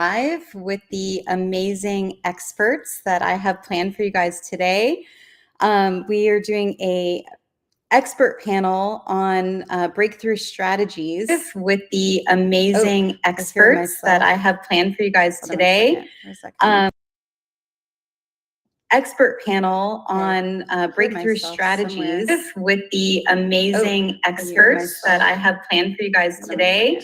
live with the amazing experts that I have planned for you guys today. We are doing a expert panel on breakthrough strategies with the amazing experts that I have planned for you guys today. Expert panel on breakthrough strategies with the amazing experts that I have planned for you guys today.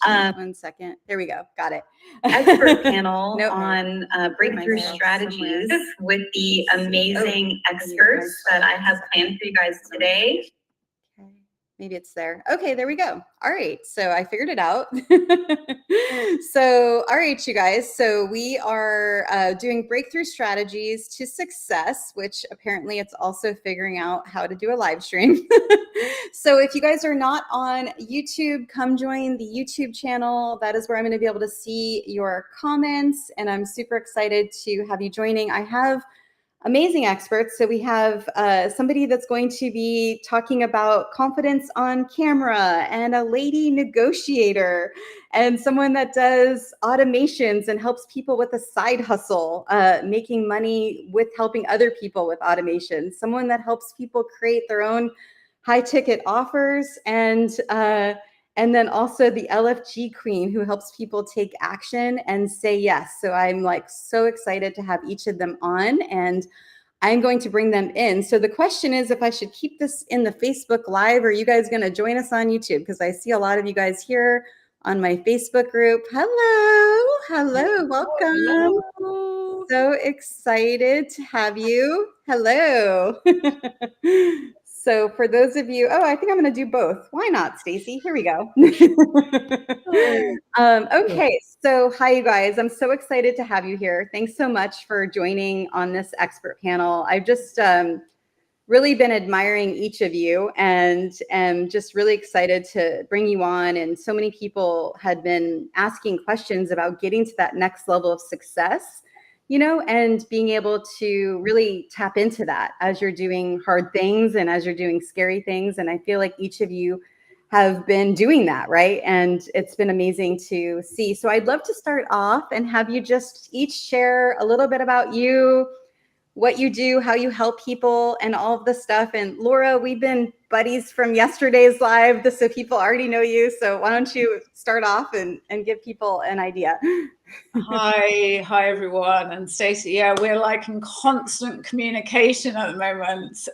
1 second. There we go. Got it. Expert panel on breakthrough strategies with the amazing experts that I have planned for you guys today. Okay. Maybe it's there. Okay, there we go. All right. So I figured it out. So, all right, you guys. So we are doing breakthrough strategies to success, which apparently it's also figuring out how to do a live stream. So if you guys are not on YouTube, come join the YouTube channel. That is where I'm going to be able to see your comments. And I'm super excited to have you joining. I have amazing experts. So we have somebody that's going to be talking about confidence on camera, and a lady negotiator, and someone that does automations and helps people with a side hustle, making money with helping other people with automation, someone that helps people create their own high ticket offers, and then also the LFG queen who helps people take action and say yes. So I'm like so excited to have each of them on, and I'm going to bring them in. So the question is if I should keep this in the Facebook Live, or are you guys going to join us on YouTube? Because I see a lot of you guys here on my Facebook group. Hello, welcome. Hello. So excited to have you. Hello. So for those of you, I think I'm going to do both. Why not, Stacy? Here we go. Okay, so hi, you guys. I'm so excited to have you here. Thanks so much for joining on this expert panel. I've just really been admiring each of you, and am just really excited to bring you on. And so many people had been asking questions about getting to that next level of success, and being able to really tap into that as you're doing hard things and as you're doing scary things. And I feel like each of you have been doing that, right? And it's been amazing to see. So I'd love to start off and have you just each share a little bit about you, what you do, how you help people, and all of the stuff. And Laura, we've been buddies from yesterday's live, so people already know you. So why don't you start off and give people an idea? Hi everyone, and Stacey. Yeah, we're like in constant communication at the moment.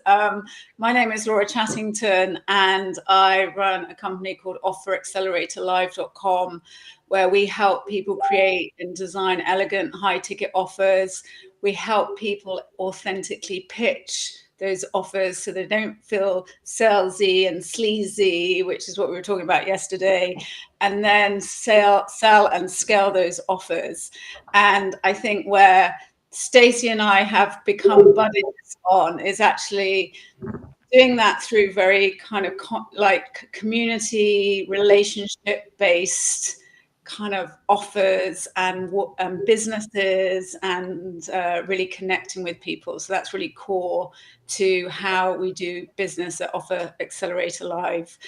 My name is Laura Chattington, and I run a company called OfferAcceleratorLive.com, where we help people create and design elegant high-ticket offers. We help people authentically pitch those offers so they don't feel salesy and sleazy, which is what we were talking about yesterday, and then sell and scale those offers. And I think where Stacey and I have become buddies on is actually doing that through very kind of like community relationship based kind of offers and businesses, and really connecting with people. So that's really core to how we do business at Offer Accelerator Live.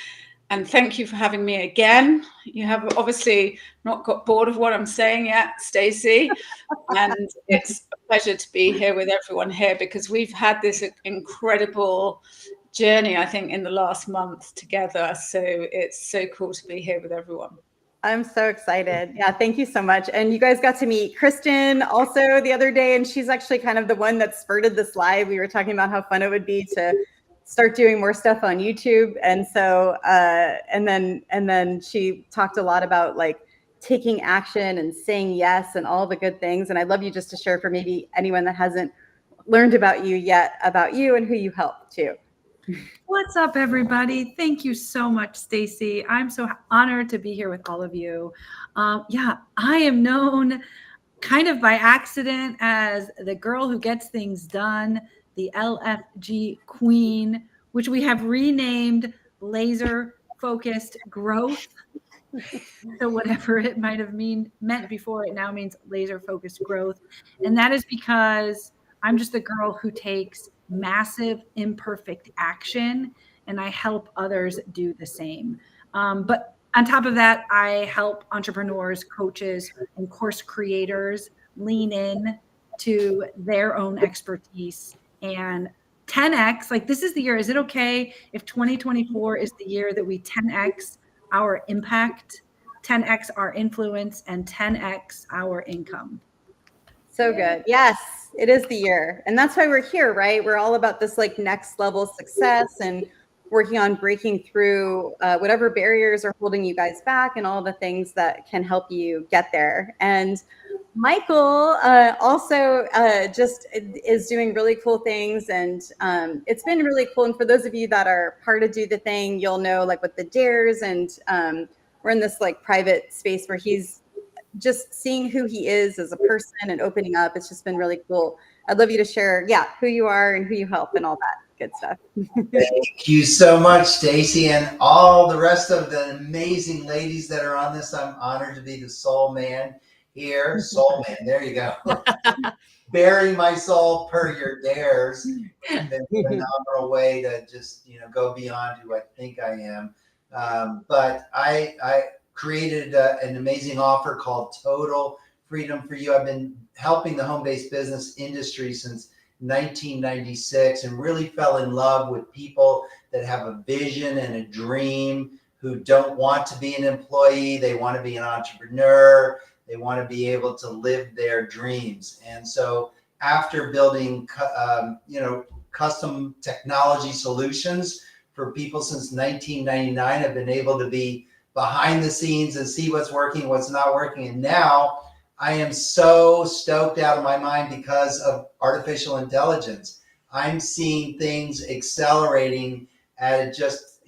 And thank you for having me again. You have obviously not got bored of what I'm saying yet, Stacey. And it's a pleasure to be here with everyone here, because we've had this incredible journey, I think, in the last month together. So it's so cool to be here with everyone. I'm so excited. Yeah, thank you so much. And you guys got to meet Kristen also the other day, and she's actually kind of the one that spurted this live. We were talking about how fun it would be to start doing more stuff on YouTube. And so, and then she talked a lot about like taking action and saying yes and all the good things. And I'd love you just to share for maybe anyone that hasn't learned about you yet, about you and who you help too. What's up, everybody? Thank you so much, Stacey. I'm so honored to be here with all of you. Yeah, I am known kind of by accident as the girl who gets things done, the LFG queen, which we have renamed Laser Focused Growth. So whatever it might have meant before, it now means laser focused growth. And that is because I'm just the girl who takes massive imperfect action, and I help others do the same. But On top of that, I help entrepreneurs, coaches, and course creators lean in to their own expertise and 10x. Like, this is the year. Is it okay if 2024 is the year that we 10x our impact, 10x our influence, and 10x our income? So good. Yes, it is the year. And that's why we're here, right? We're all about this like next level success and working on breaking through whatever barriers are holding you guys back and all the things that can help you get there. And Michael also just is doing really cool things, and it's been really cool. And for those of you that are part of Do the Thing, you'll know like with the dares, and we're in this like private space where he's just seeing who he is as a person and opening up. It's just been really cool. I'd love you to share, who you are and who you help and all that good stuff. Thank you so much, Stacy, and all the rest of the amazing ladies that are on this. I'm honored to be the soul man here. Soul man, there you go. Bearing my soul per your dares. It's been a phenomenal way to just go beyond who I think I am. But I created an amazing offer called Total Freedom for You. I've been helping the home-based business industry since 1996 and really fell in love with people that have a vision and a dream, who don't want to be an employee. They want to be an entrepreneur. They want to be able to live their dreams. And so after building, custom technology solutions for people since 1999, I've been able to be behind the scenes and see what's working, what's not working. And now I am so stoked out of my mind because of artificial intelligence. I'm seeing things accelerating at just,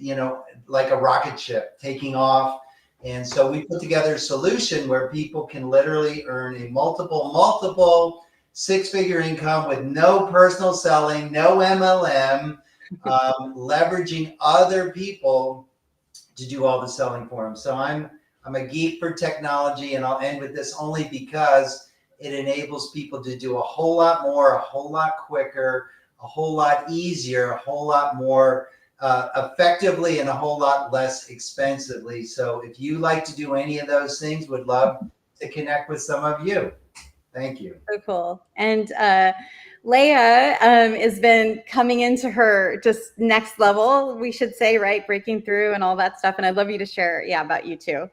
like a rocket ship taking off. And so we put together a solution where people can literally earn a multiple six-figure income with no personal selling, no MLM, leveraging other people to do all the selling for them. So I'm a geek for technology, and I'll end with this only because it enables people to do a whole lot more, a whole lot quicker, a whole lot easier, a whole lot more effectively, and a whole lot less expensively. So if you like to do any of those things, would love to connect with some of you. Thank you. So cool. And Leah has been coming into her just next level, we should say, right? Breaking through and all that stuff. And I'd love you to share, about you too.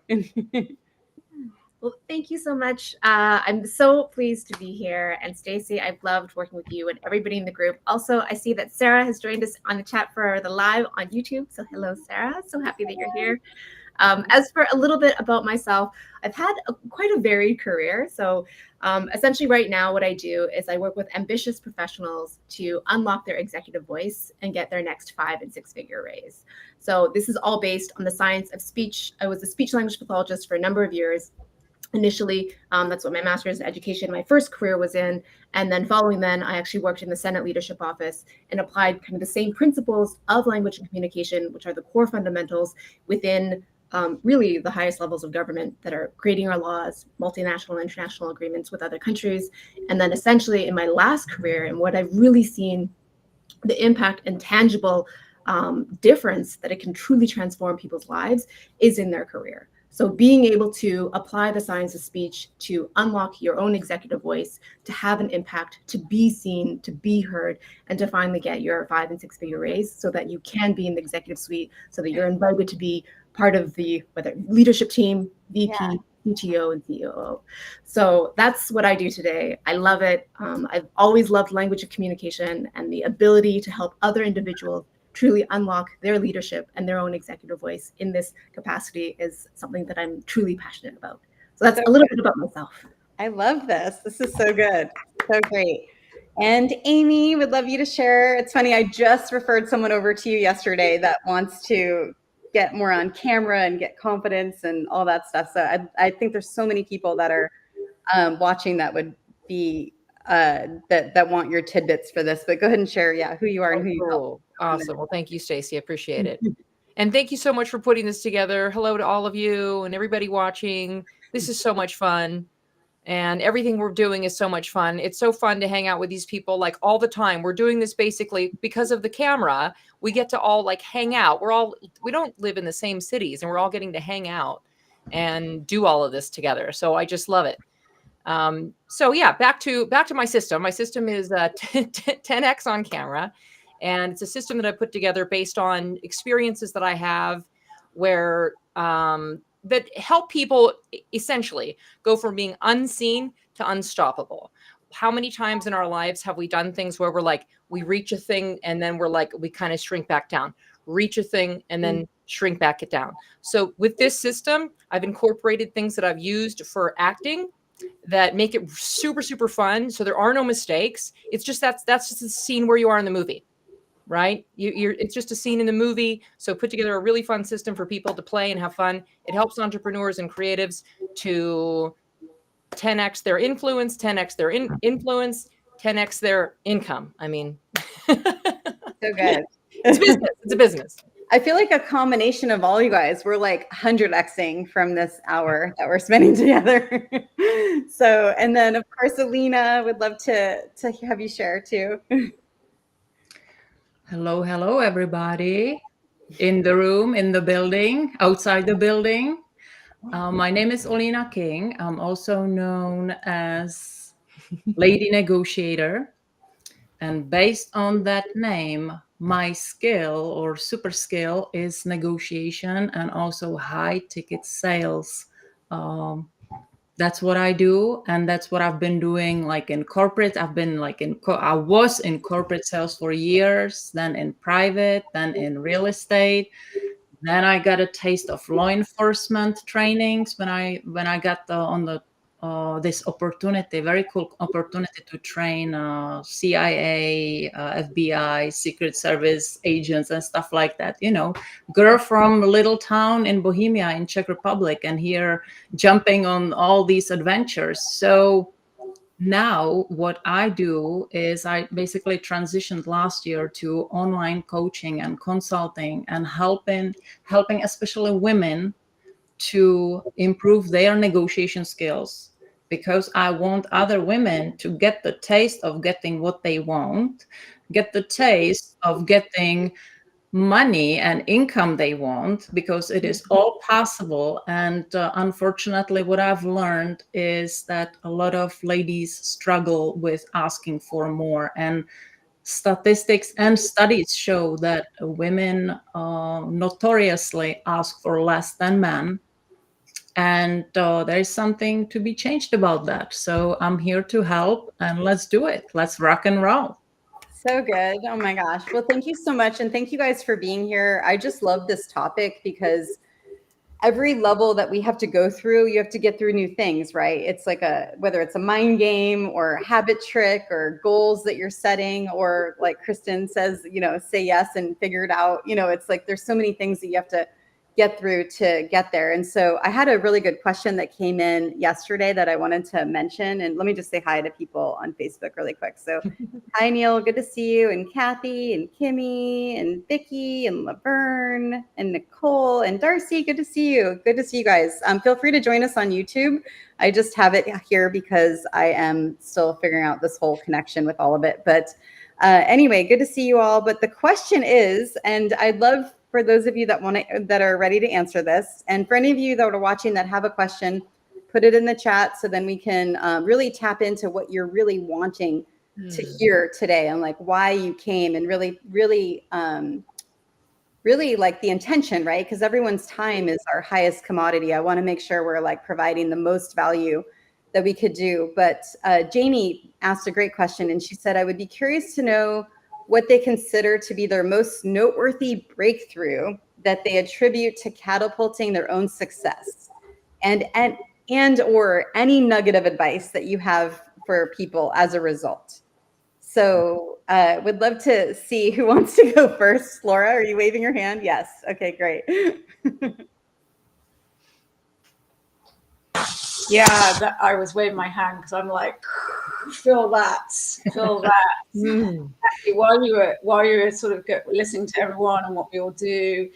Well, thank you so much. I'm so pleased to be here. And Stacy, I've loved working with you and everybody in the group. Also, I see that Sarah has joined us on the chat for the live on YouTube. So hello, Sarah. So happy that you're here. As for a little bit about myself, I've had quite a varied career. So essentially right now, what I do is I work with ambitious professionals to unlock their executive voice and get their next 5- and 6-figure raise. So this is all based on the science of speech. I was a speech language pathologist for a number of years. Initially, that's what my master's in education, my first career was in. And then following then, I actually worked in the Senate Leadership Office and applied kind of the same principles of language and communication, which are the core fundamentals within really the highest levels of government that are creating our laws, multinational, international agreements with other countries. And then essentially in my last career, and what I've really seen the impact and tangible difference that it can truly transform people's lives is in their career. So being able to apply the science of speech to unlock your own executive voice, to have an impact, to be seen, to be heard, and to finally get your 5- and 6-figure raise so that you can be in the executive suite, so that you're invited to be part of the leadership team, VP, CTO, and COO. So that's what I do today. I love it. I've always loved language of communication, and the ability to help other individuals truly unlock their leadership and their own executive voice in this capacity is something that I'm truly passionate about. So that's a little bit about myself. I love this. This is so good. So great. And Amy, would love you to share. It's funny, I just referred someone over to you yesterday that wants to get more on camera and get confidence and all that stuff. So I think there's so many people that are watching that would be that want your tidbits for this. But go ahead and share, who you are and who you help. Awesome. Well, thank you, Stacy. I appreciate it. And thank you so much for putting this together. Hello to all of you and everybody watching. This is so much fun. And everything we're doing is so much fun. It's so fun to hang out with these people like all the time. We're doing this basically because of the camera. We get to all like hang out. We don't live in the same cities, and we're all getting to hang out and do all of this together. So I just love it. So yeah, back to my system. My system is 10x on camera, and it's a system that I put together based on experiences that I have where that help people essentially go from being unseen to unstoppable. How many times in our lives have we done things where we're like, we reach a thing and then we're like, we kind of shrink back down, reach a thing and then shrink back it down. So with this system, I've incorporated things that I've used for acting that make it super, super fun. So there are no mistakes. It's just, that's just the scene where you are in the movie. Right? It's just a scene in the movie. So put together a really fun system for people to play and have fun. It helps entrepreneurs and creatives to 10x their influence, 10x their influence, 10x their income. I mean, So good. It's business. It's a business. I feel like a combination of all you guys. We're like 100xing from this hour that we're spending together. So, and then of course, Alina, would love to have you share too. Hello, everybody in the room, in the building, outside the building. My name is Olina King. I'm also known as Lady Negotiator. And based on that name, my skill or super skill is negotiation and also high ticket sales. That's what I do, and that's what I've been doing like in corporate. I was in corporate sales for years, then in private, then in real estate. Then I got a taste of law enforcement trainings when I got this opportunity, very cool opportunity to train CIA, FBI, Secret Service agents and stuff like that. You know, girl from a little town in Bohemia in Czech Republic, and here jumping on all these adventures. So now what I do is I basically transitioned last year to online coaching and consulting and helping especially women to improve their negotiation skills, because I want other women to get the taste of getting what they want, get the taste of getting money and income they want, because it is all possible. And unfortunately, what I've learned is that a lot of ladies struggle with asking for more. And statistics and studies show that women notoriously ask for less than men. And there is something to be changed about that. So I'm here to help, and let's do it. Let's rock and roll. So good. Oh my gosh. Well, thank you so much. And thank you guys for being here. I just love this topic because every level that we have to go through, you have to get through new things, right? It's like whether it's a mind game or a habit trick or goals that you're setting, or like Kristen says, say yes and figure it out. It's like, there's so many things that you have to get through to get there. And so I had a really good question that came in yesterday that I wanted to mention. And let me just say hi to people on Facebook really quick. So hi, Neil, good to see you. And Kathy and Kimmy and Vicky and Laverne and Nicole and Darcy, good to see you. Good to see you guys. Feel free to join us on YouTube. I just have it here because I am still figuring out this whole connection with all of it. But anyway, good to see you all. But the question is, and I'd love for those of you that are ready to answer this, and for any of you that are watching that have a question, put it in the chat so then we can really tap into what you're really wanting to hear today, and like why you came, and really like the intention, right? Because everyone's time is our highest commodity. I want to make sure we're like providing the most value that we could do. But Jamie asked a great question, and she said, I would be curious to know what they consider to be their most noteworthy breakthrough that they attribute to catapulting their own success, and or any nugget of advice that you have for people as a result. So would love to see who wants to go first. Laura, are you waving your hand? Yes. Okay, great. Yeah, I was waving my hand because I'm like, feel that. Actually, while you were sort of listening to everyone and what we all do,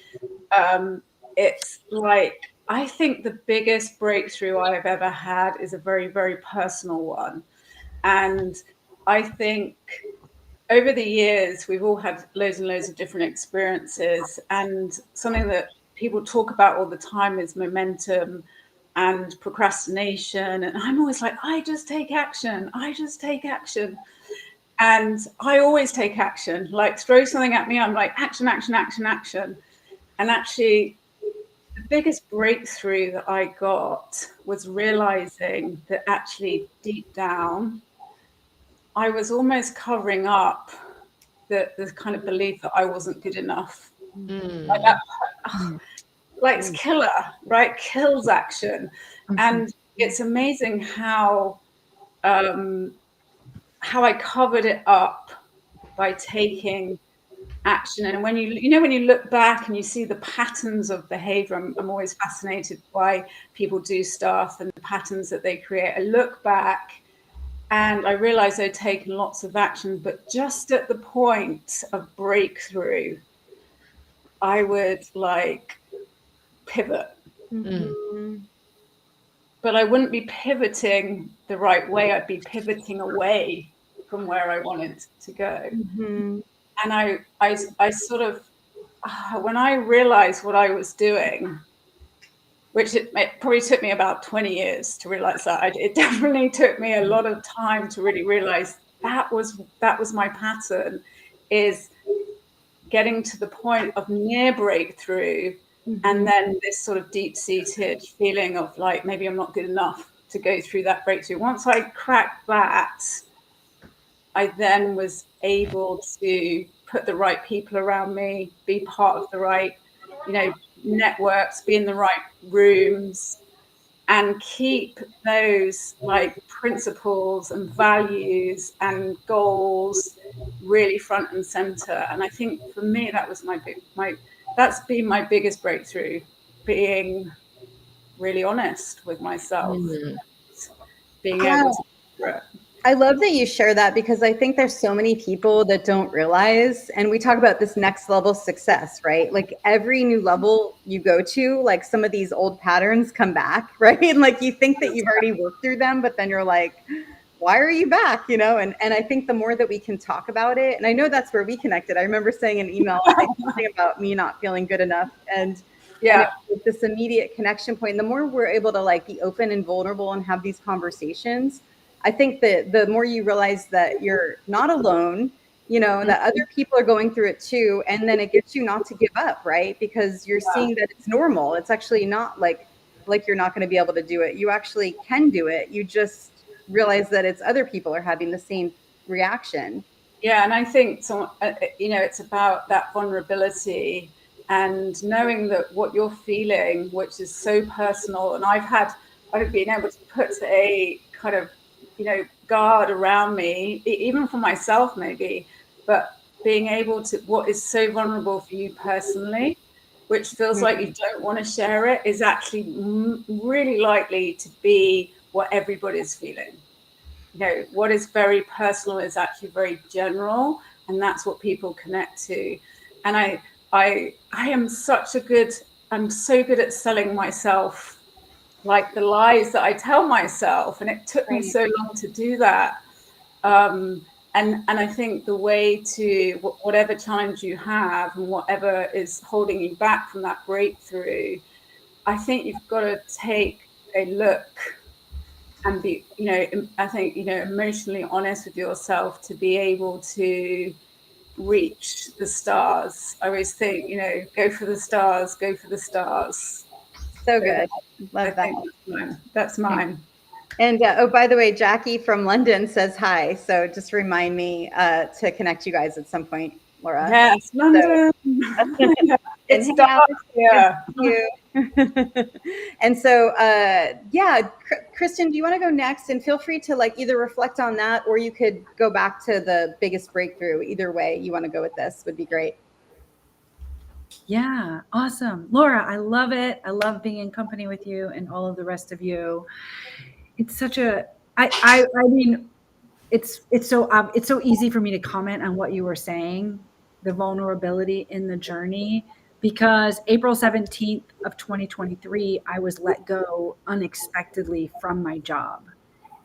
it's like I think the biggest breakthrough I've ever had is a very, very personal one. And I think over the years, we've all had loads and loads of different experiences. And something that people talk about all the time is momentum and procrastination. And I'm always like, I just take action. I just take action. And I always take action. Like, throw something at me, I'm like, action, action, action, action. And actually, the biggest breakthrough that I got was realizing that actually deep down, I was almost covering up the kind of belief that I wasn't good enough. Like that, like it's killer, right? Kills action. And it's amazing how I covered it up by taking action. And when when you look back and you see the patterns of behavior, I'm always fascinated by people do stuff and the patterns that they create. I look back and I realize I'd taken lots of action, but just at the point of breakthrough, I would like pivot. But I wouldn't be pivoting the right way. I'd be pivoting away from where I wanted to go. And I sort of, when I realized what I was doing, which it probably took me about 20 years to realize that. It definitely took me a lot of time to really realize that was my pattern, is getting to the point of near breakthrough, and then this sort of deep-seated feeling of like, maybe I'm not good enough to go through that breakthrough. Once I cracked that, I then was able to put the right people around me, be part of the right, networks, be in the right rooms, and keep those like principles and values and goals really front and center. And I think for me, that was that's been my biggest breakthrough, being really honest with myself, being able to. I love that you share that, because I think there's so many people that don't realize, and we talk about this next level success, right? Like every new level you go to, like some of these old patterns come back, right? And like you think that you've already worked through them, but then you're like, why are you back? And I think the more that we can talk about it, and I know that's where we connected. I remember saying an email something about me not feeling good enough, and this immediate connection point. The more we're able to like be open and vulnerable and have these conversations, I think that the more you realize that you're not alone, that other people are going through it too. And then it gets you not to give up, right? Because you're seeing that it's normal. It's actually not like you're not going to be able to do it. You actually can do it. You just realize that it's other people are having the same reaction. Yeah. And I think, it's about that vulnerability and knowing that what you're feeling, which is so personal. And I've been able to put a kind of, guard around me, even for myself maybe, but being able to, what is so vulnerable for you personally, which feels like you don't want to share it, is actually really likely to be what everybody's feeling. What is very personal is actually very general, and that's what people connect to. And I am I'm so good at selling myself, like the lies that I tell myself. And it took me so long to do that. And I think the way to, whatever challenge you have and whatever is holding you back from that breakthrough, I think you've got to take a look and be, I think, emotionally honest with yourself to be able to reach the stars. I always think, go for the stars, go for the stars. So good. Love that. That's mine. And by the way, Jackie from London says hi. So just remind me to connect you guys at some point, Laura. Yes, London. It's dark here. Thank you. And so, Kristen, do you want to go next? And feel free to like either reflect on that, or you could go back to the biggest breakthrough. Either way you want to go with this would be great. Yeah, awesome. Laura, I love it. I love being in company with you and all of the rest of you. It's such a, I mean, it's so easy for me to comment on what you were saying, the vulnerability in the journey. because April 17th of 2023, I was let go unexpectedly from my job.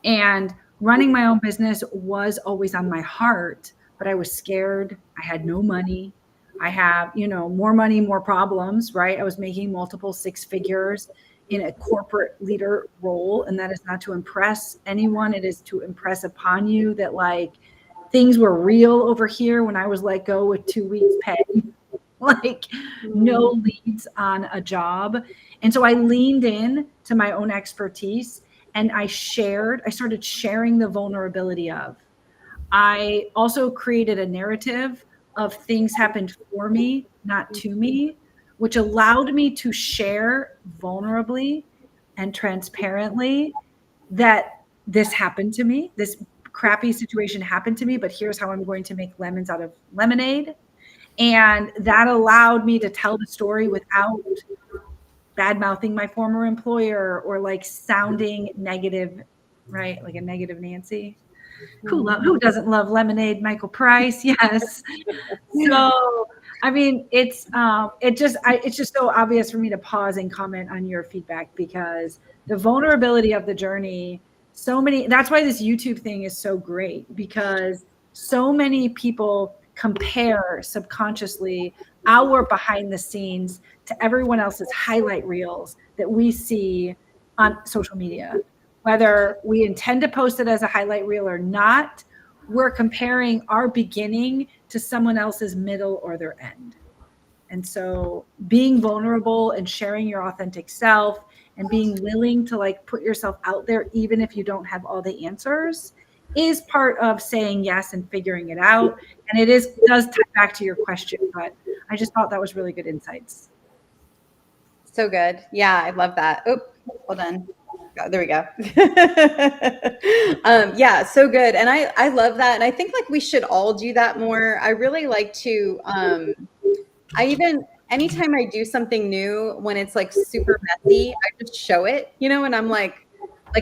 And running my own business was always on my heart, but I was scared. I had no money. I have, more money, more problems, right? I was making multiple six figures in a corporate leader role. And that is not to impress anyone. It is to impress upon you that like things were real over here when I was let go with 2 weeks pay. Like no leads on a job. And so I leaned in to my own expertise and I started sharing the vulnerability of. I also created a narrative of things happened for me, not to me, which allowed me to share vulnerably and transparently that this happened to me. This crappy situation happened to me, but here's how I'm going to make lemons out of lemonade. And that allowed me to tell the story without bad mouthing my former employer or like sounding negative, right? Like a negative Nancy. Who doesn't love lemonade? Michael Price. Yes. So, I mean, it's just so obvious for me to pause and comment on your feedback because the vulnerability of the journey, that's why this YouTube thing is so great because so many people compare subconsciously our behind the scenes to everyone else's highlight reels that we see on social media. Whether we intend to post it as a highlight reel or not, we're comparing our beginning to someone else's middle or their end. And so being vulnerable and sharing your authentic self and being willing to like put yourself out there, even if you don't have all the answers, is part of saying yes and figuring it out. And does tie back to your question, but I just thought that was really good insights. So good. Yeah, I love that. Oh, hold on. There we go. Yeah, so good. And I love that. And I think like we should all do that more. I really like to, anytime I do something new, when it's like super messy, I just show it, and I'm like,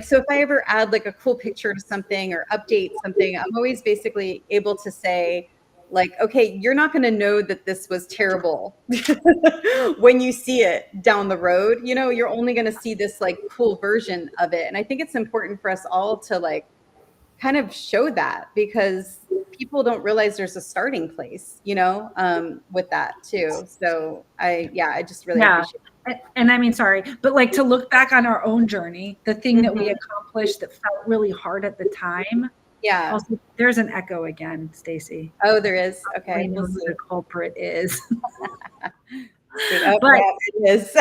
so if I ever add like a cool picture to something or update something, I'm always basically able to say like, okay, you're not going to know that this was terrible when you see it down the road, you're only going to see this like cool version of it. And I think it's important for us all to like kind of show that because people don't realize there's a starting place, with that too. So I just really appreciate it. And I mean, sorry, but like to look back on our own journey, the thing that we accomplished that felt really hard at the time. Yeah. Also, there's an echo again, Stacy. Oh, there is. Okay. I know who the culprit is. But it is.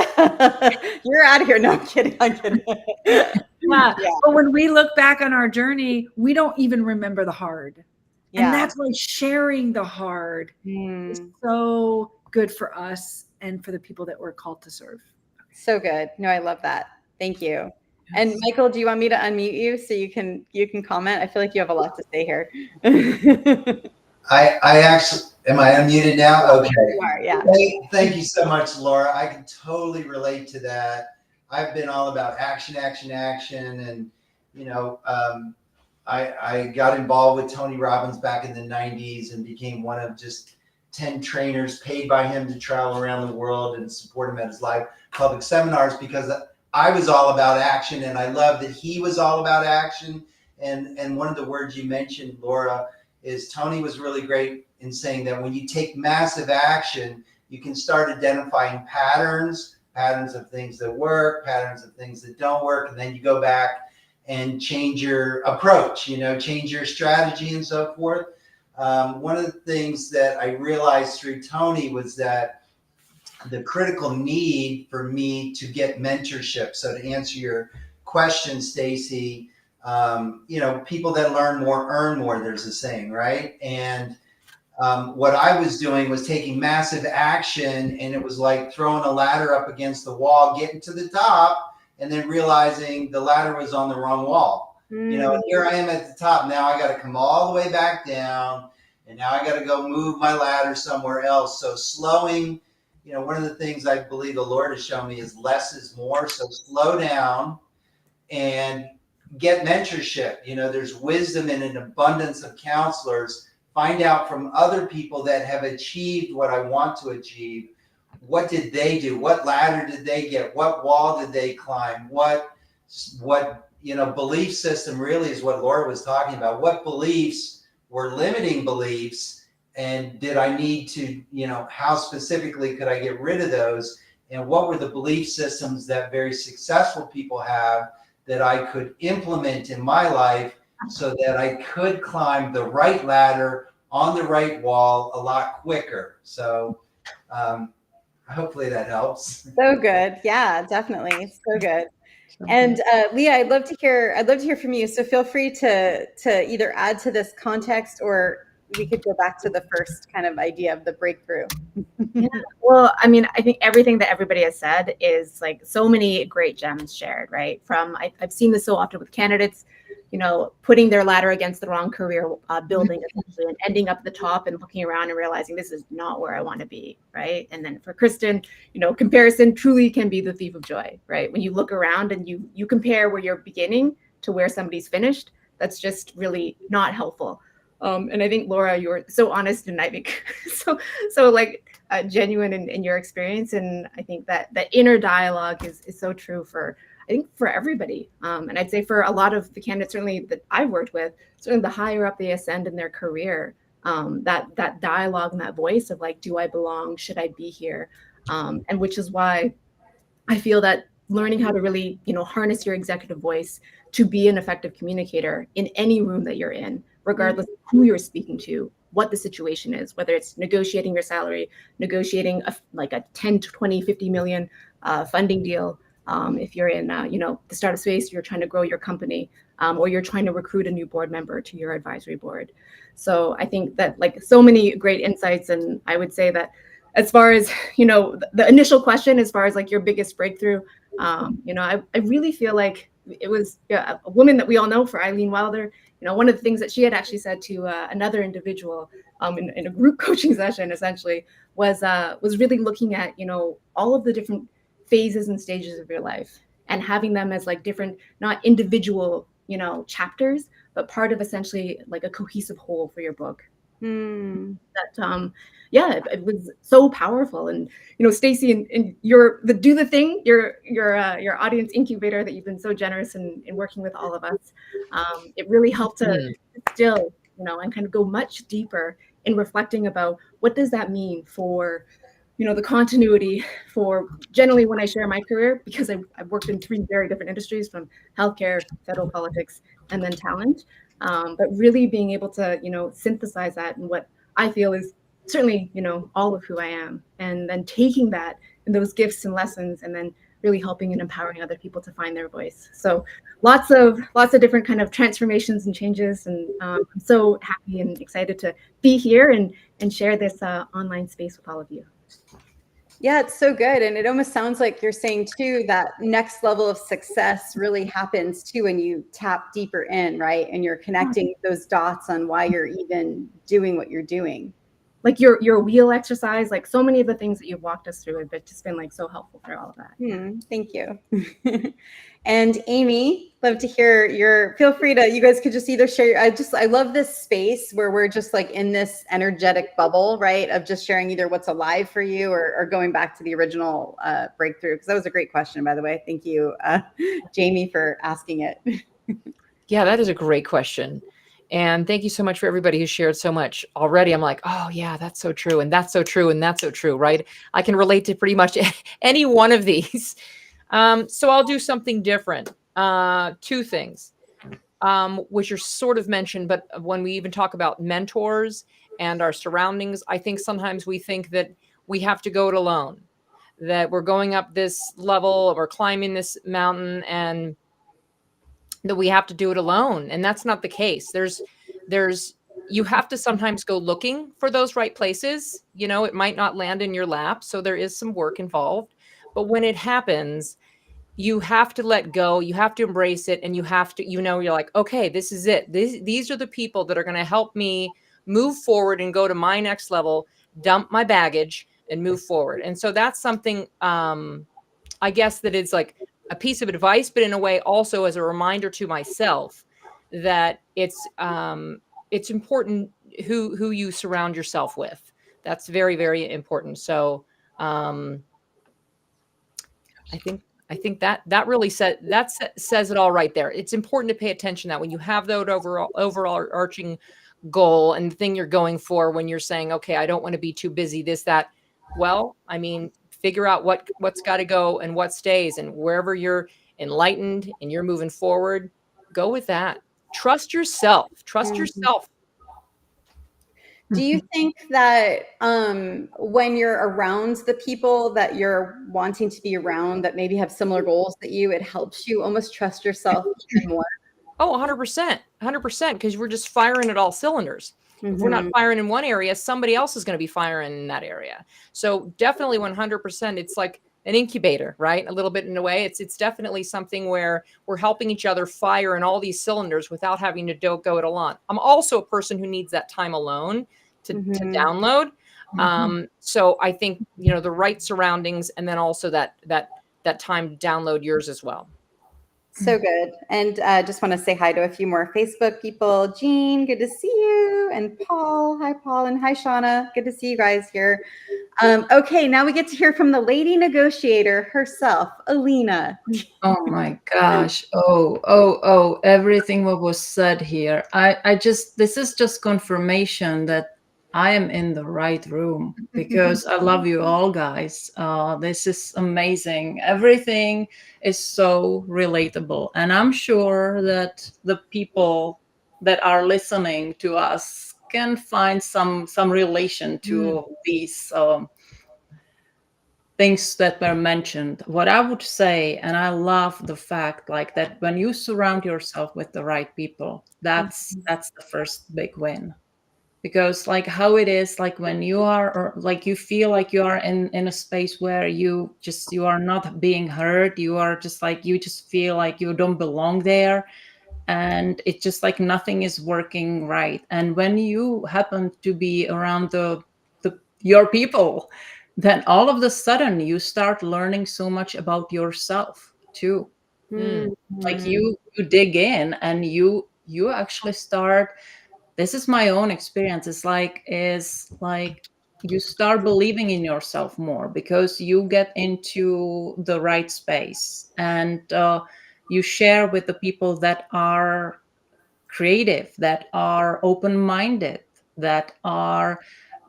You're out of here. No, I'm kidding. Yeah. But when we look back on our journey, we don't even remember the hard. Yeah. And that's why sharing the hard is so good for us and for the people that we're called to serve. So good. No, I love that. Thank you. Yes. And Michael, do you want me to unmute you so you can comment? I feel like you have a lot to say here. I actually, am I unmuted now? Okay. You are, yeah. Thank you so much, Laura. I can totally relate to that. I've been all about action, and I got involved with Tony Robbins back in the 90s and became one of just 10 trainers paid by him to travel around the world and support him at his live public seminars because I was all about action and I love that he was all about action. And one of the words you mentioned, Laura, is Tony was really great in saying that when you take massive action, you can start identifying patterns of things that work, patterns of things that don't work, and then you go back and change your approach, change your strategy and so forth. One of the things that I realized through Tony was that the critical need for me to get mentorship. So to answer your question, Stacy, people that learn more earn more, there's a saying, right? And what I was doing was taking massive action, and it was like throwing a ladder up against the wall, getting to the top, and then realizing the ladder was on the wrong wall. Here I am at the top. Now I got to come all the way back down, and now I got to go move my ladder somewhere else. So slowing, one of the things I believe the Lord has shown me is less is more. So slow down and get mentorship. There's wisdom in an abundance of counselors. Find out from other people that have achieved what I want to achieve, what did they do? What ladder did they get? What wall did they climb? What belief system really is what Laura was talking about. What beliefs were limiting beliefs, and did I need to, how specifically could I get rid of those? And what were the belief systems that very successful people have that I could implement in my life so that I could climb the right ladder on the right wall a lot quicker? So hopefully that helps. So good. Yeah, definitely. So good. And Leah, I'd love to hear from you. So feel free to either add to this context, or we could go back to the first kind of idea of the breakthrough. Yeah. Well, I mean, I think everything that everybody has said is like so many great gems shared, right? I've seen this so often with candidates, putting their ladder against the wrong career building essentially, and ending up at the top and looking around and realizing this is not where I want to be, right? And then for Kristen, comparison truly can be the thief of joy, right? When you look around and you compare where you're beginning to where somebody's finished, that's just really not helpful. And I think, Laura, you were so honest, and I think so like genuine in your experience. And I think that inner dialogue is so true for everybody. And I'd say for a lot of the candidates, certainly that I've worked with, certainly the higher up they ascend in their career, that dialogue and that voice of like, do I belong? Should I be here? And which is why I feel that learning how to really, harness your executive voice to be an effective communicator in any room that you're in, regardless of who you're speaking to, what the situation is, whether it's negotiating your salary, negotiating a 10 to 20, 50 million funding deal. If you're in, the startup space, you're trying to grow your company, or you're trying to recruit a new board member to your advisory board. So I think that like so many great insights. And I would say that as far as, the initial question, as far as like your biggest breakthrough, I really feel like it was a woman that we all know, for Eileen Wilder. One of the things that she had actually said to another individual in a group coaching session, essentially, was really looking at, all of the different phases and stages of your life, and having them as like different, not individual, chapters, but part of essentially like a cohesive whole for your book. That it was so powerful. And Stacey, and your do the thing, your audience incubator that you've been so generous in working with all of us, it really helped to still and kind of go much deeper in reflecting about what does that mean for the continuity for generally when I share my career, because I've worked in 3 very different industries, from healthcare, federal politics, and then talent. But really being able to, synthesize that in what I feel is certainly, all of who I am, and then taking that and those gifts and lessons, and then really helping and empowering other people to find their voice. So lots of different kind of transformations and changes. And I'm so happy and excited to be here and share this online space with all of you. Yeah, it's so good. And it almost sounds like you're saying too, that next level of success really happens too when you tap deeper in, right? And you're connecting those dots on why you're even doing what you're doing. Like your wheel exercise, like so many of the things that you've walked us through have just been like so helpful for all of that. Thank you. And Amy, love to hear feel free to, you guys could just either share, I love this space where we're just like in this energetic bubble, right? Of just sharing either what's alive for you, or going back to the original breakthrough. Because that was a great question, by the way. Thank you, Jamie, for asking it. Yeah, that is a great question. And thank you so much for everybody who shared so much already. I'm like, oh yeah, that's so true. And that's so true. And that's so true, right? I can relate to pretty much any one of these. So I'll do something different. 2 things, which are sort of mentioned, but when we even talk about mentors and our surroundings, I think sometimes we think that we have to go it alone, that we're going up this level, or climbing this mountain, and that we have to do it alone. And that's not the case. You have to sometimes go looking for those right places. It might not land in your lap. So there is some work involved, but when it happens, you have to let go, you have to embrace it. And you have to, you're like, okay, this is it. These are the people that are going to help me move forward and go to my next level, dump my baggage and move forward. And so that's something, I guess that it's like a piece of advice, but in a way also as a reminder to myself that it's important who you surround yourself with. That's very, very important. So I think that really says it all right there. It's important to pay attention that when you have that overall arching goal and the thing you're going for, when you're saying, okay, I don't want to be too busy, this, that. Well, I mean, figure out what's got to go and what stays, and wherever you're enlightened and you're moving forward, go with that. Trust yourself. Trust yourself. Do you think that when you're around the people that you're wanting to be around that maybe have similar goals that you, it helps you almost trust yourself even more? Oh, 100%, 100%, because we're just firing at all cylinders. If we're not firing in one area, somebody else is going to be firing in that area. So definitely 100%, it's like an incubator, right? A little bit in a way. It's definitely something where we're helping each other fire in all these cylinders without having to go it alone. I'm also a person who needs that time alone to download. So I think, the right surroundings, and then also that time to download yours as well. So good. And just want to say hi to a few more Facebook people. Jean, good to see you. And Paul. Hi, Paul. And hi, Shauna. Good to see you guys here. Okay, now we get to hear from the lady negotiator herself, Alina. Oh my gosh. Oh, everything what was said here. This is just confirmation that I am in the right room, because I love you all, guys. This is amazing. Everything is so relatable. And I'm sure that the people that are listening to us can find some relation to these things that were mentioned. What I would say, and I love the fact like that when you surround yourself with the right people, that's the first big win. Because like how it is, like when you are, or like you feel like you are in a space where you are not being heard, you are just like, you just feel like you don't belong there, and it's just like nothing is working right. And when you happen to be around your people, then all of a sudden you start learning so much about yourself too. Like you dig in, and you actually start, this is my own experience, is like you start believing in yourself more, because you get into the right space, and you share with the people that are creative, that are open-minded,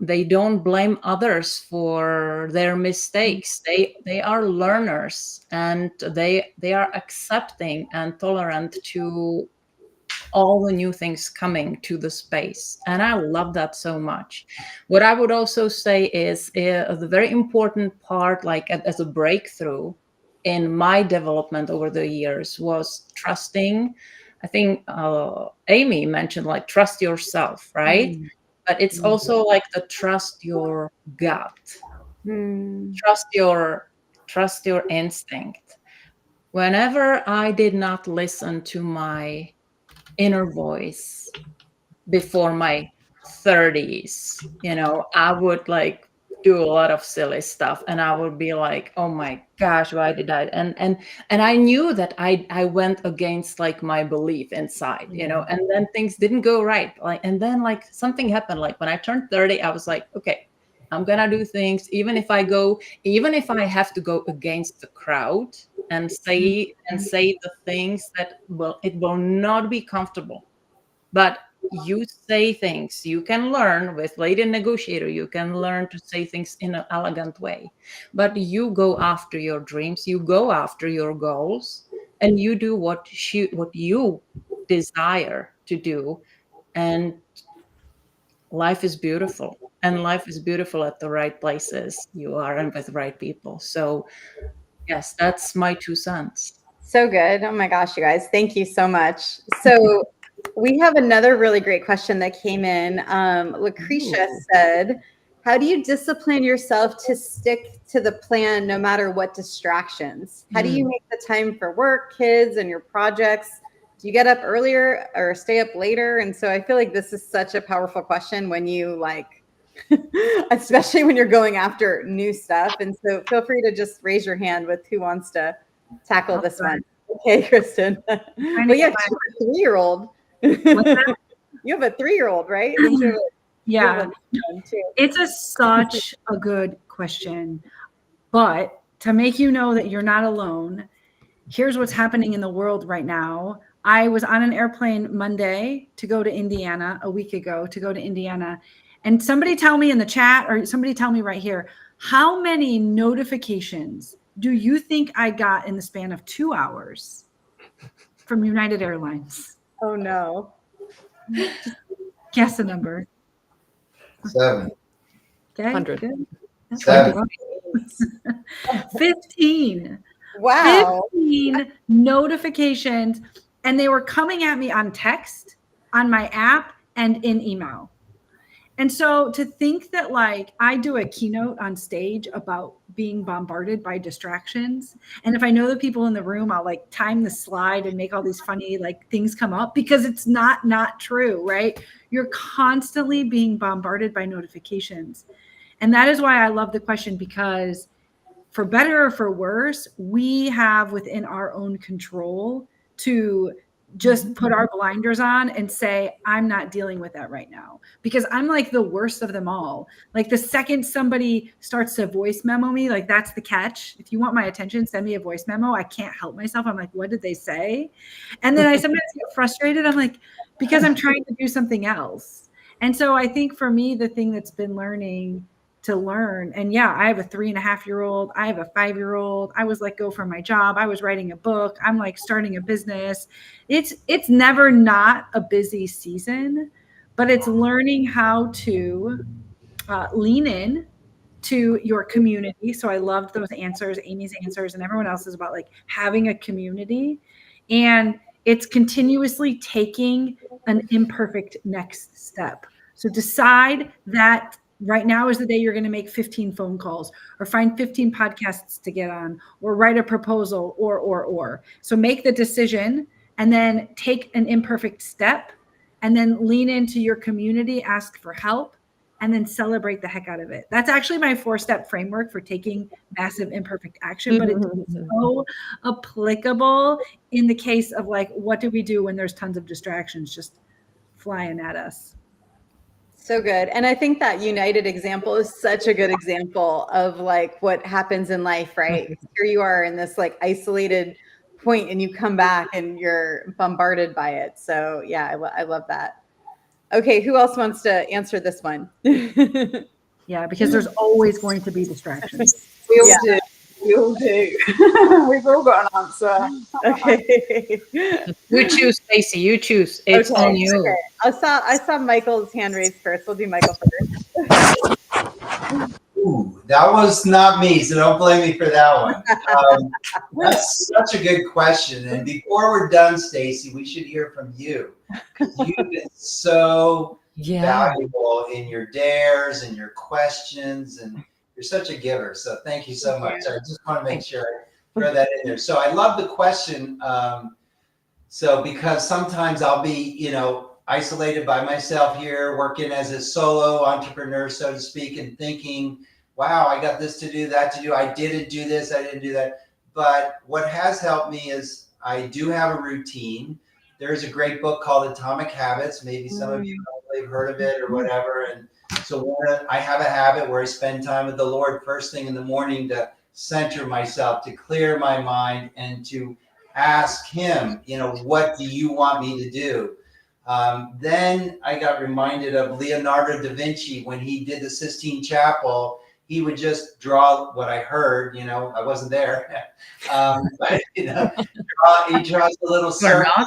they don't blame others for their mistakes. They are learners, and they are accepting and tolerant to all the new things coming to the space. And I love that so much. What I would also say is the very important part, like as a breakthrough in my development over the years, was trusting. I think Amy mentioned like trust yourself, right? But it's also like the trust your gut, trust your instinct. Whenever I did not listen to my inner voice before my 30s, I would like do a lot of silly stuff, and I would be like, oh my gosh, why did I, and I knew that I went against like my belief inside, and then things didn't go right, like, and then like something happened, like when I turned 30, I was like, okay, I'm gonna do things, even if I have to go against the crowd and say the things that it will not be comfortable. But you say things, you can learn with Lady Negotiator, you can learn to say things in an elegant way. But you go after your dreams, you go after your goals, and you do what you desire to do. And life is beautiful. And life is beautiful at the right places you are and with the right people. So yes, that's my 2 cents. So good. Oh my gosh, you guys. Thank you so much. So we have another really great question that came in. Lucretia said, how do you discipline yourself to stick to the plan no matter what distractions? How do you make the time for work, kids, and your projects? Do you get up earlier or stay up later? And so I feel like this is such a powerful question when you especially when you're going after new stuff. And so feel free to just raise your hand with who wants to tackle this one. Okay, Kristen. Well, yeah, you have a 3-year-old. You have a 3-year-old, right? Yeah. It's such a good question. But to make you know that you're not alone, here's what's happening in the world right now. I was on an airplane Monday to go to Indiana, a week ago to go to Indiana. And somebody tell me in the chat, or somebody tell me right here, how many notifications do you think I got in the span of 2 hours from United Airlines? Oh no. Guess a number. 7. Okay. 100. Good. That's 7. 15. Wow. 15 notifications, and they were coming at me on text, on my app, and in email. And so to think that like I do a keynote on stage about being bombarded by distractions, and if I know the people in the room, I'll like time the slide and make all these funny like things come up, because it's not true, right? You're constantly being bombarded by notifications. And that is why I love the question, because for better or for worse, we have within our own control to just put our blinders on and say, I'm not dealing with that right now, because I'm like the worst of them all. Like the second somebody starts to voice memo me, like that's the catch. If you want my attention, send me a voice memo. I can't help myself. I'm like, what did they say? And then I sometimes get frustrated. I'm like, because I'm trying to do something else. And so I think for me, the thing that's been learning to learn. And yeah, I have a 3.5-year-old. I have a 5-year-old. I was let go from my job. I was writing a book. I'm like starting a business. It's never not a busy season, but it's learning how to lean in to your community. So I loved those answers, Amy's answers, and everyone else's about like having a community. And it's continuously taking an imperfect next step. So decide that right now is the day you're going to make 15 phone calls, or find 15 podcasts to get on, or write a proposal, or. So make the decision and then take an imperfect step, and then lean into your community, ask for help, and then celebrate the heck out of it. That's actually my 4-step framework for taking massive imperfect action, but it's so applicable in the case of like, what do we do when there's tons of distractions just flying at us? So good. And I think that United example is such a good example of like what happens in life, right? Here you are in this like isolated point, and you come back and you're bombarded by it. So yeah, I love that. Okay, who else wants to answer this one? Yeah, because there's always going to be distractions. We all do. We all do. We've all got an answer. Okay. You choose, Stacey. You choose. It's Okay, on you. okay. I saw Michael's hand raised first. We'll do Michael first. Ooh, that was not me, so don't blame me for that one. That's such a good question. And before we're done, Stacey, we should hear from you. You've been so valuable in your dares and your questions, and you're such a giver. So thank you so much. I just want to make sure I throw that in there. So I love the question. So because sometimes I'll be, isolated by myself here, working as a solo entrepreneur, so to speak, and thinking, wow, I got this to do, that to do. I didn't do this, I didn't do that. But what has helped me is I do have a routine. There's a great book called Atomic Habits. Maybe some of you probably have heard of it or whatever. And so I have a habit where I spend time with the Lord first thing in the morning to center myself, to clear my mind, and to ask Him, what do you want me to do? Then I got reminded of Leonardo da Vinci when he did the Sistine Chapel. He would just draw what I heard, I wasn't there, but he draws a little circle,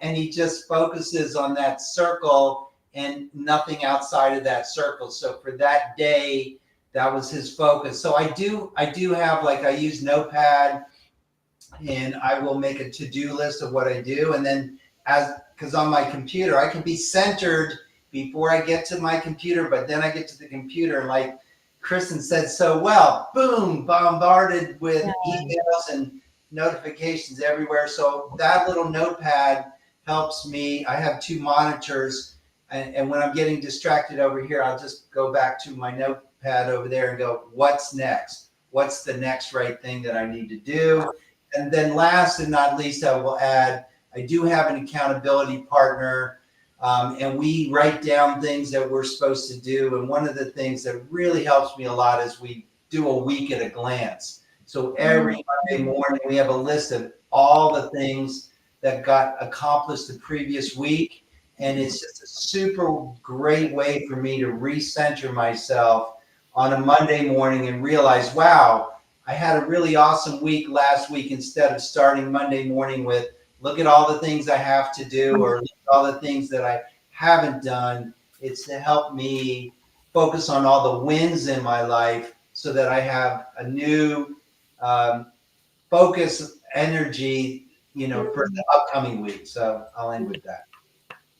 and he just focuses on that circle and nothing outside of that circle. So for that day, that was his focus. So I do have, like, I use Notepad, and I will make a to-do list of what I do, and then because on my computer, I can be centered before I get to my computer, but then I get to the computer, and like Kristen said so well, boom, bombarded with emails and notifications everywhere. So that little notepad helps me. I have 2 monitors, and when I'm getting distracted over here, I'll just go back to my notepad over there and go, what's next? What's the next right thing that I need to do? And then last and not least, I will add, I do have an accountability partner, and we write down things that we're supposed to do. And one of the things that really helps me a lot is we do a week at a glance. So every Monday morning, we have a list of all the things that got accomplished the previous week. And it's just a super great way for me to recenter myself on a Monday morning and realize, wow, I had a really awesome week last week, instead of starting Monday morning with, look at all the things I have to do, or look at all the things that I haven't done. It's to help me focus on all the wins in my life so that I have a new focus, energy, for the upcoming week. So I'll end with that.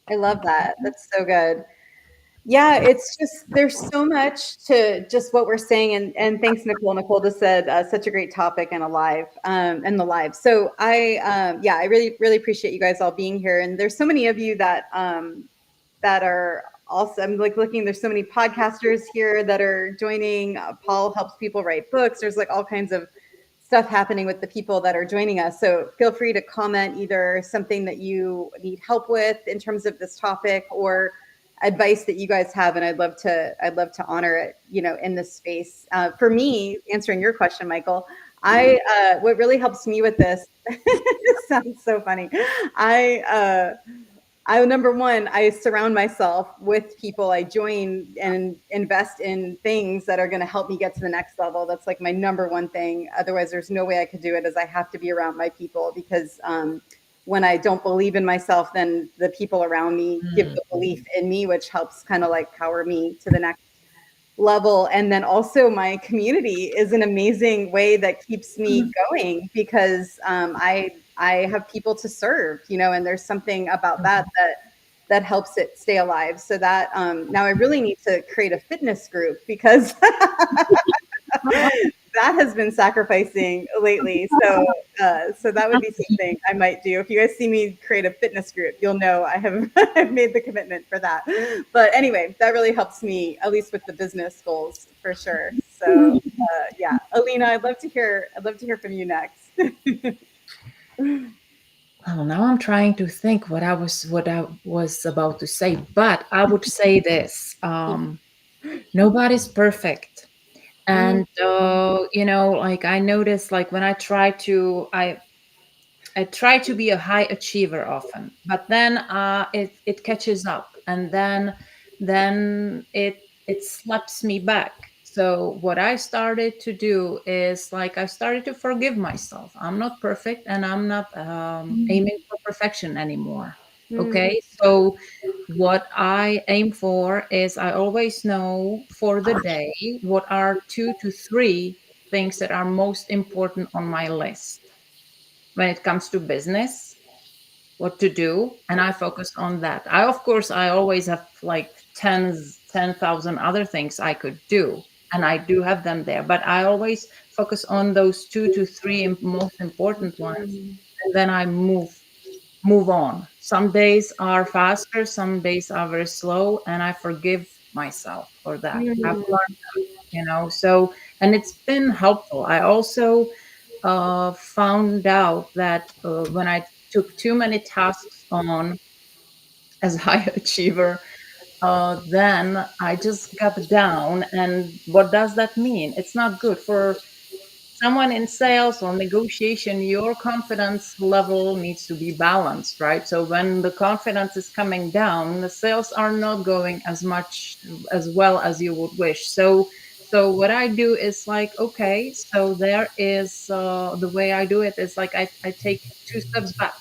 I love that. That's so good. Yeah, it's just there's so much to just what we're saying, and thanks, Nicole. Nicole just said such a great topic and alive and the live. So I really appreciate you guys all being here, and there's so many of you that that are also, I'm like looking. There's so many podcasters here that are joining. Paul helps people write books. There's like all kinds of stuff happening with the people that are joining us. So feel free to comment either something that you need help with in terms of this topic, or advice that you guys have, and I'd love to honor it, in this space. For me, answering your question, Michael, what really helps me with this, this sounds so funny. Number one, I surround myself with people. I join and invest in things that are going to help me get to the next level. That's like my number one thing. Otherwise, there's no way I could do it, as I have to be around my people, because when I don't believe in myself, then the people around me give the belief in me, which helps kind of like power me to the next level. And then also my community is an amazing way that keeps me going, because I have people to serve, and there's something about that helps it stay alive. So that now I really need to create a fitness group, because that has been sacrificing lately. So that would be something I might do. If you guys see me create a fitness group, you'll know I have I've made the commitment for that. But anyway, that really helps me, at least with the business goals, for sure. So yeah, Alina, I'd love to hear from you next. Well, now I'm trying to think what I was about to say, but I would say this: nobody's perfect. And like I noticed, like when I try to be a high achiever often, but then it catches up, and then it slaps me back. So what I started to do is, like, I started to forgive myself. I'm not perfect, and I'm not aiming for perfection anymore. Okay, so what I aim for is, I always know for the day what are 2 to 3 things that are most important on my list when it comes to business, what to do, and I focus on that. I always have like 10,000 other things I could do, and I do have them there, but I always focus on those 2 to 3 most important ones, and then I move on. Some days are faster, some days are very slow, and I forgive myself for that. I've learned that, so, and it's been helpful. I also found out that when I took too many tasks on as a high achiever, then I just got down. And what does that mean? It's not good for someone in sales or negotiation. Your confidence level needs to be balanced, right? So when the confidence is coming down, the sales are not going as well as you would wish. So what I do is, like, okay, so there is the way I do it is, like, I take 2 steps back,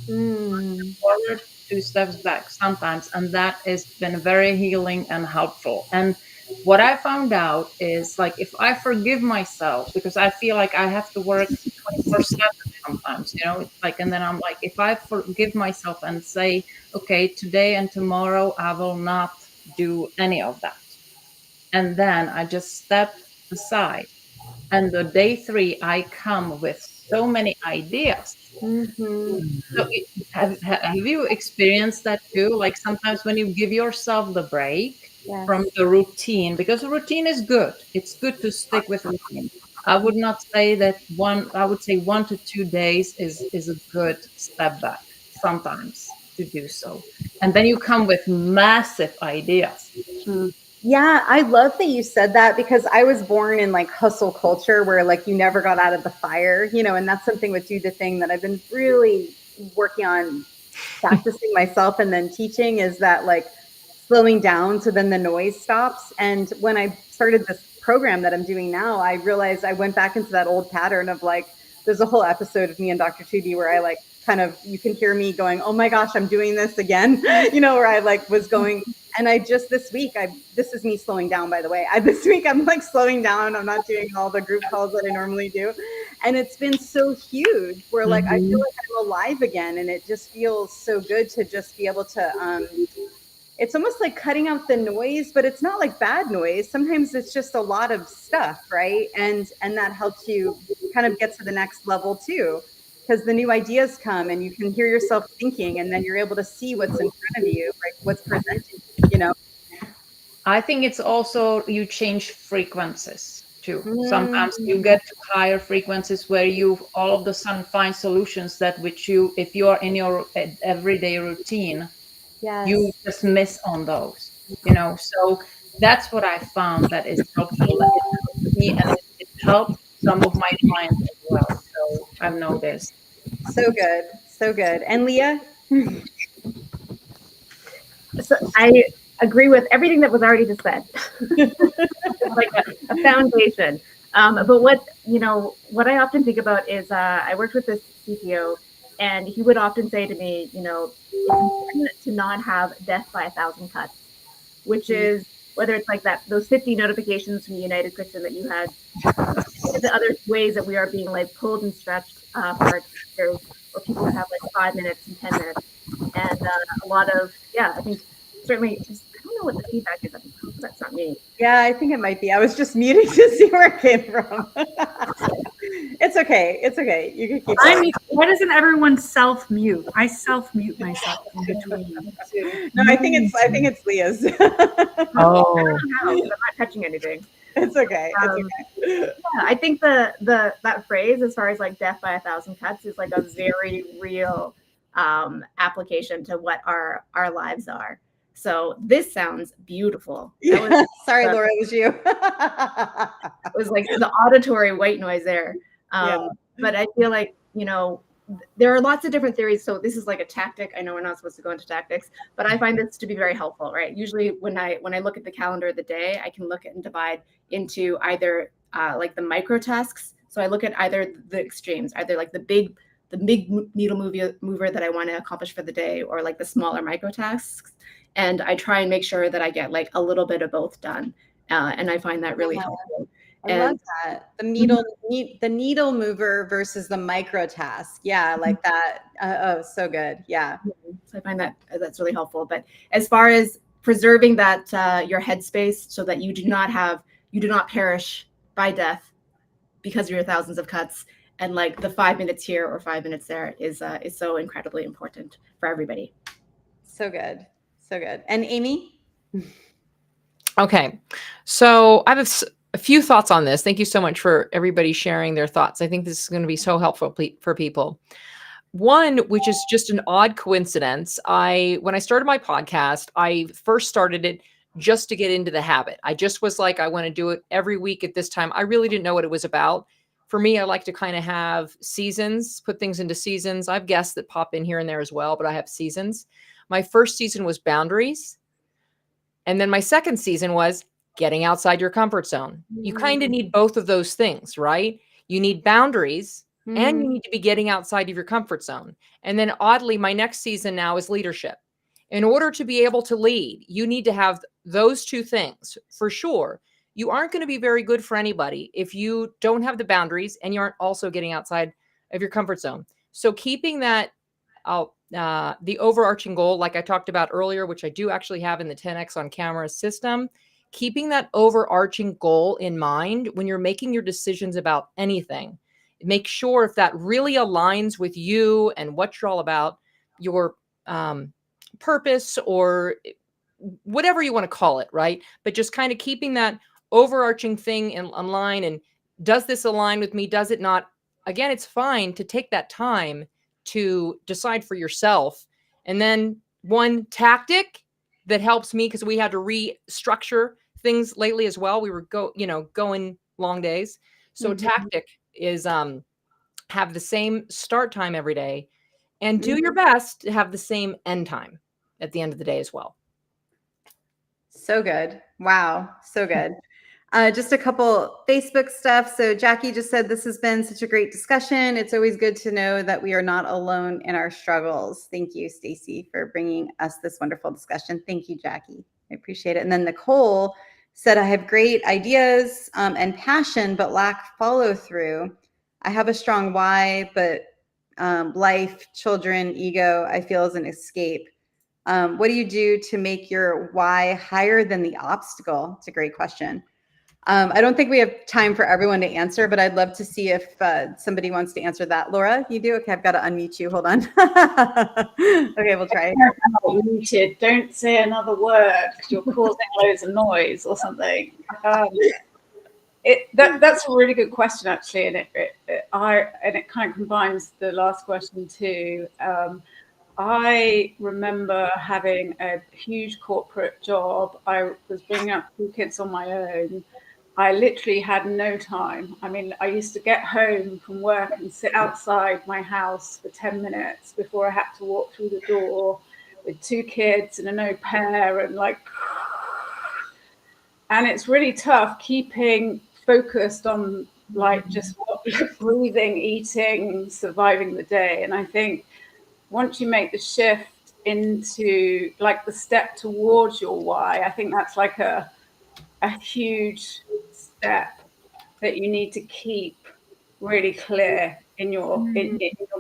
forward, 2 steps back sometimes, and that has been very healing and helpful. And what I found out is, like, if I forgive myself, because I feel like I have to work 24/7 sometimes, it's like, and then I'm like, if I forgive myself and say, okay, today and tomorrow I will not do any of that, and then I just step aside, and the day 3 I come with so many ideas. So have you experienced that too? Like, sometimes when you give yourself the break from the routine, because the routine is good. It's good to stick with routine. I would not say that I would say 1 to 2 days is a good step back sometimes to do so. And then you come with massive ideas. Yeah, I love that you said that, because I was born in like hustle culture where like you never got out of the fire, and that's something with Do the Thing that I've been really working on practicing myself and then teaching, is that like slowing down so then the noise stops. And when I started this program that I'm doing now, I realized I went back into that old pattern of like, there's a whole episode of me and Dr. Tubi where I like kind of, you can hear me going, oh my gosh, I'm doing this again, where I like was going. And I just this week, this is me slowing down, by the way. This week I'm like slowing down. I'm not doing all the group calls that I normally do. And it's been so huge where like I feel like I'm alive again. And it just feels so good to just be able to it's almost like cutting out the noise, but it's not like bad noise. Sometimes it's just a lot of stuff, right? And that helps you kind of get to the next level too, because the new ideas come and you can hear yourself thinking, and then you're able to see what's in front of you, like what's presented. I think it's also you change frequencies too. Sometimes you get to higher frequencies where you all of the sudden find solutions that which you, if you are in your everyday routine, Yes. you just miss on those. So that's what I found that is helpful. It helped me, and it helped some of my clients as well. So I've noticed. So good. So good. And Leah? So I agree with everything that was already just said. It's like a foundation. But what I often think about is I worked with this CTO, and he would often say to me, it's important to not have death by 1,000 cuts, which is whether it's like those 50 notifications from United Christian that you had, the other ways that we are being like pulled and stretched for our teachers, or people who have like 5 minutes and 10 minutes. And a lot of, I think certainly, I don't know what the feedback is. That's not me. Yeah, I think it might be. I was just muting to see where it came from. It's okay. It's okay. You can keep going. Why doesn't everyone self-mute? I self-mute myself in between. No, I think it's Leah's. Oh, I'm not touching anything. It's okay. It's okay. Yeah, I think that phrase, as far as like death by 1,000 cuts, is like a very real application to what our lives are. So this sounds beautiful. Sorry, Laura, it was you. It was like the auditory white noise there. But I feel like, there are lots of different theories. So this is like a tactic. I know we're not supposed to go into tactics, but I find this to be very helpful, right? Usually when I look at the calendar of the day, I can look at and divide into either like the micro tasks. So I look at either the extremes, either like the big needle mover that I want to accomplish for the day, or like the smaller micro tasks. And I try and make sure that I get like a little bit of both done. And I find that really helpful. I love that. The needle mover versus the micro task. Yeah, like that. Oh, so good. Yeah. So I find that's really helpful. But as far as preserving that your headspace so that you do not perish by death because of your thousands of cuts, and like the 5 minutes here or 5 minutes there is so incredibly important for everybody. So good. So good. And Amy? Okay. So I have a few thoughts on this. Thank you so much for everybody sharing their thoughts. I think this is going to be so helpful for people. One, which is just an odd coincidence. When I started my podcast, I first started it just to get into the habit. I just was like, I want to do it every week at this time. I really didn't know what it was about. For me, I like to kind of have seasons, put things into seasons. I have guests that pop in here and there as well, but I have seasons. My first season was boundaries. And then my second season was getting outside your comfort zone. You kind of need both of those things, right? You need boundaries and you need to be getting outside of your comfort zone. And then oddly, my next season now is leadership. In order to be able to lead, you need to have those two things for sure. You aren't going to be very good for anybody if you don't have the boundaries and you aren't also getting outside of your comfort zone. So keeping that the overarching goal, like I talked about earlier, which I do actually have in the 10X on camera system, keeping that overarching goal in mind when you're making your decisions about anything. Make sure if that really aligns with you and what you're all about, your purpose or whatever you want to call it, right? But just kind of keeping that overarching thing in line. And does this align with me? Does it not? Again, it's fine to take that time to decide for yourself. And then one tactic that helps me, because we had to restructure things lately as well. We were going long days. So tactic is have the same start time every day and do your best to have the same end time at the end of the day as well. So good. Wow. So good. Just a couple Facebook stuff. So Jackie just said, this has been such a great discussion. It's always good to know that we are not alone in our struggles. Thank you, Stacy, for bringing us this wonderful discussion. Thank you, Jackie. I appreciate it. And then Nicole said, I have great ideas and passion, but lack follow through. I have a strong why, but life, children, ego, I feel is an escape. What do you do to make your why higher than the obstacle? It's a great question. I don't think we have time for everyone to answer, but I'd love to see if somebody wants to answer that. Laura, you do? Okay, I've got to unmute you. Hold on. Okay, we'll try. Muted. Don't say another word because you're causing loads of noise or something. That's a really good question, actually, and it kind of combines the last question too. I remember having a huge corporate job. I was bringing up 2 kids on my own. I literally had no time. I mean, I used to get home from work and sit outside my house for 10 minutes before I had to walk through the door with 2 kids and an au pair and and it's really tough keeping focused on just breathing, eating, surviving the day. And I think once you make the shift into the step towards your why, I think that's like a huge step that you need to keep really clear in your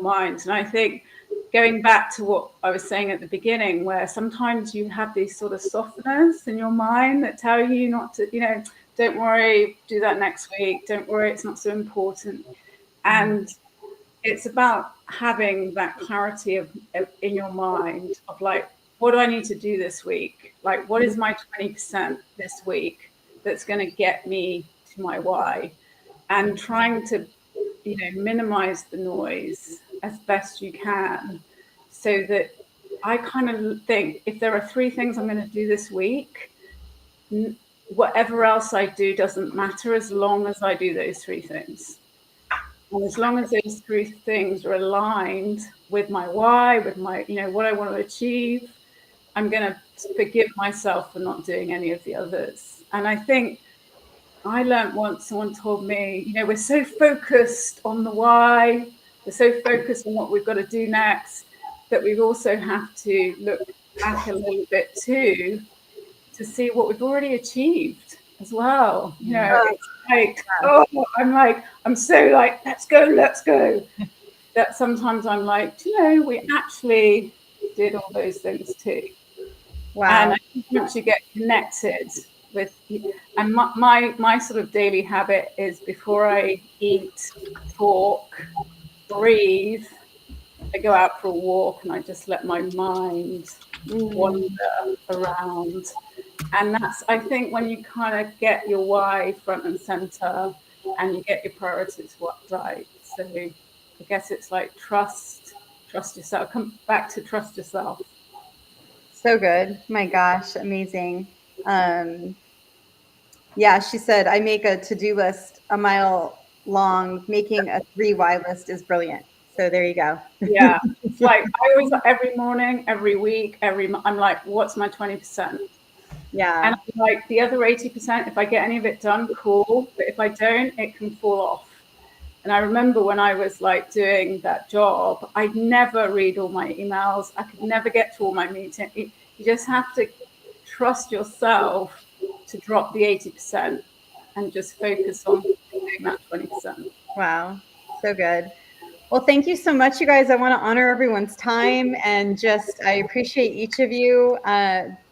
mind. And I think going back to what I was saying at the beginning, where sometimes you have these sort of softeners in your mind that tell you not to, don't worry, do that next week. Don't worry, it's not so important. And it's about having that clarity in your mind of what do I need to do this week? What is my 20% this week that's going to get me to my why? And trying to, minimize the noise as best you can, so that I kind of think if there are 3 things I'm going to do this week, whatever else I do doesn't matter as long as I do those 3 things. And as long as those 3 things are aligned with my why, with my, what I want to achieve, I'm going to forgive myself for not doing any of the others. And I think I learned once, someone told me, we're so focused on the why, we're so focused on what we've got to do next, that we also have to look back a little bit too, to see what we've already achieved as well. It's I'm so let's go. That sometimes I'm we actually did all those things too. Wow. And I think once you get connected with, and my sort of daily habit is before I eat, talk, breathe, I go out for a walk and I just let my mind wander around. And that's, I think, when you kind of get your why front and center and you get your priorities right. So I guess it's trust yourself. Come back to trust yourself. So good. My gosh, amazing. Yeah, she said, I make a to-do list a mile long. Making a 3 why list is brilliant. So there you go. Yeah. It's I always, every morning, every week, I'm what's my 20%? Yeah. And I'm the other 80%, if I get any of it done, cool. But if I don't, it can fall off. And I remember when I was doing that job, I'd never read all my emails. I could never get to all my meetings. You just have to trust yourself to drop the 80% and just focus on doing that 20%. Wow. So good. Well, thank you so much, you guys. I want to honor everyone's time and I appreciate each of you.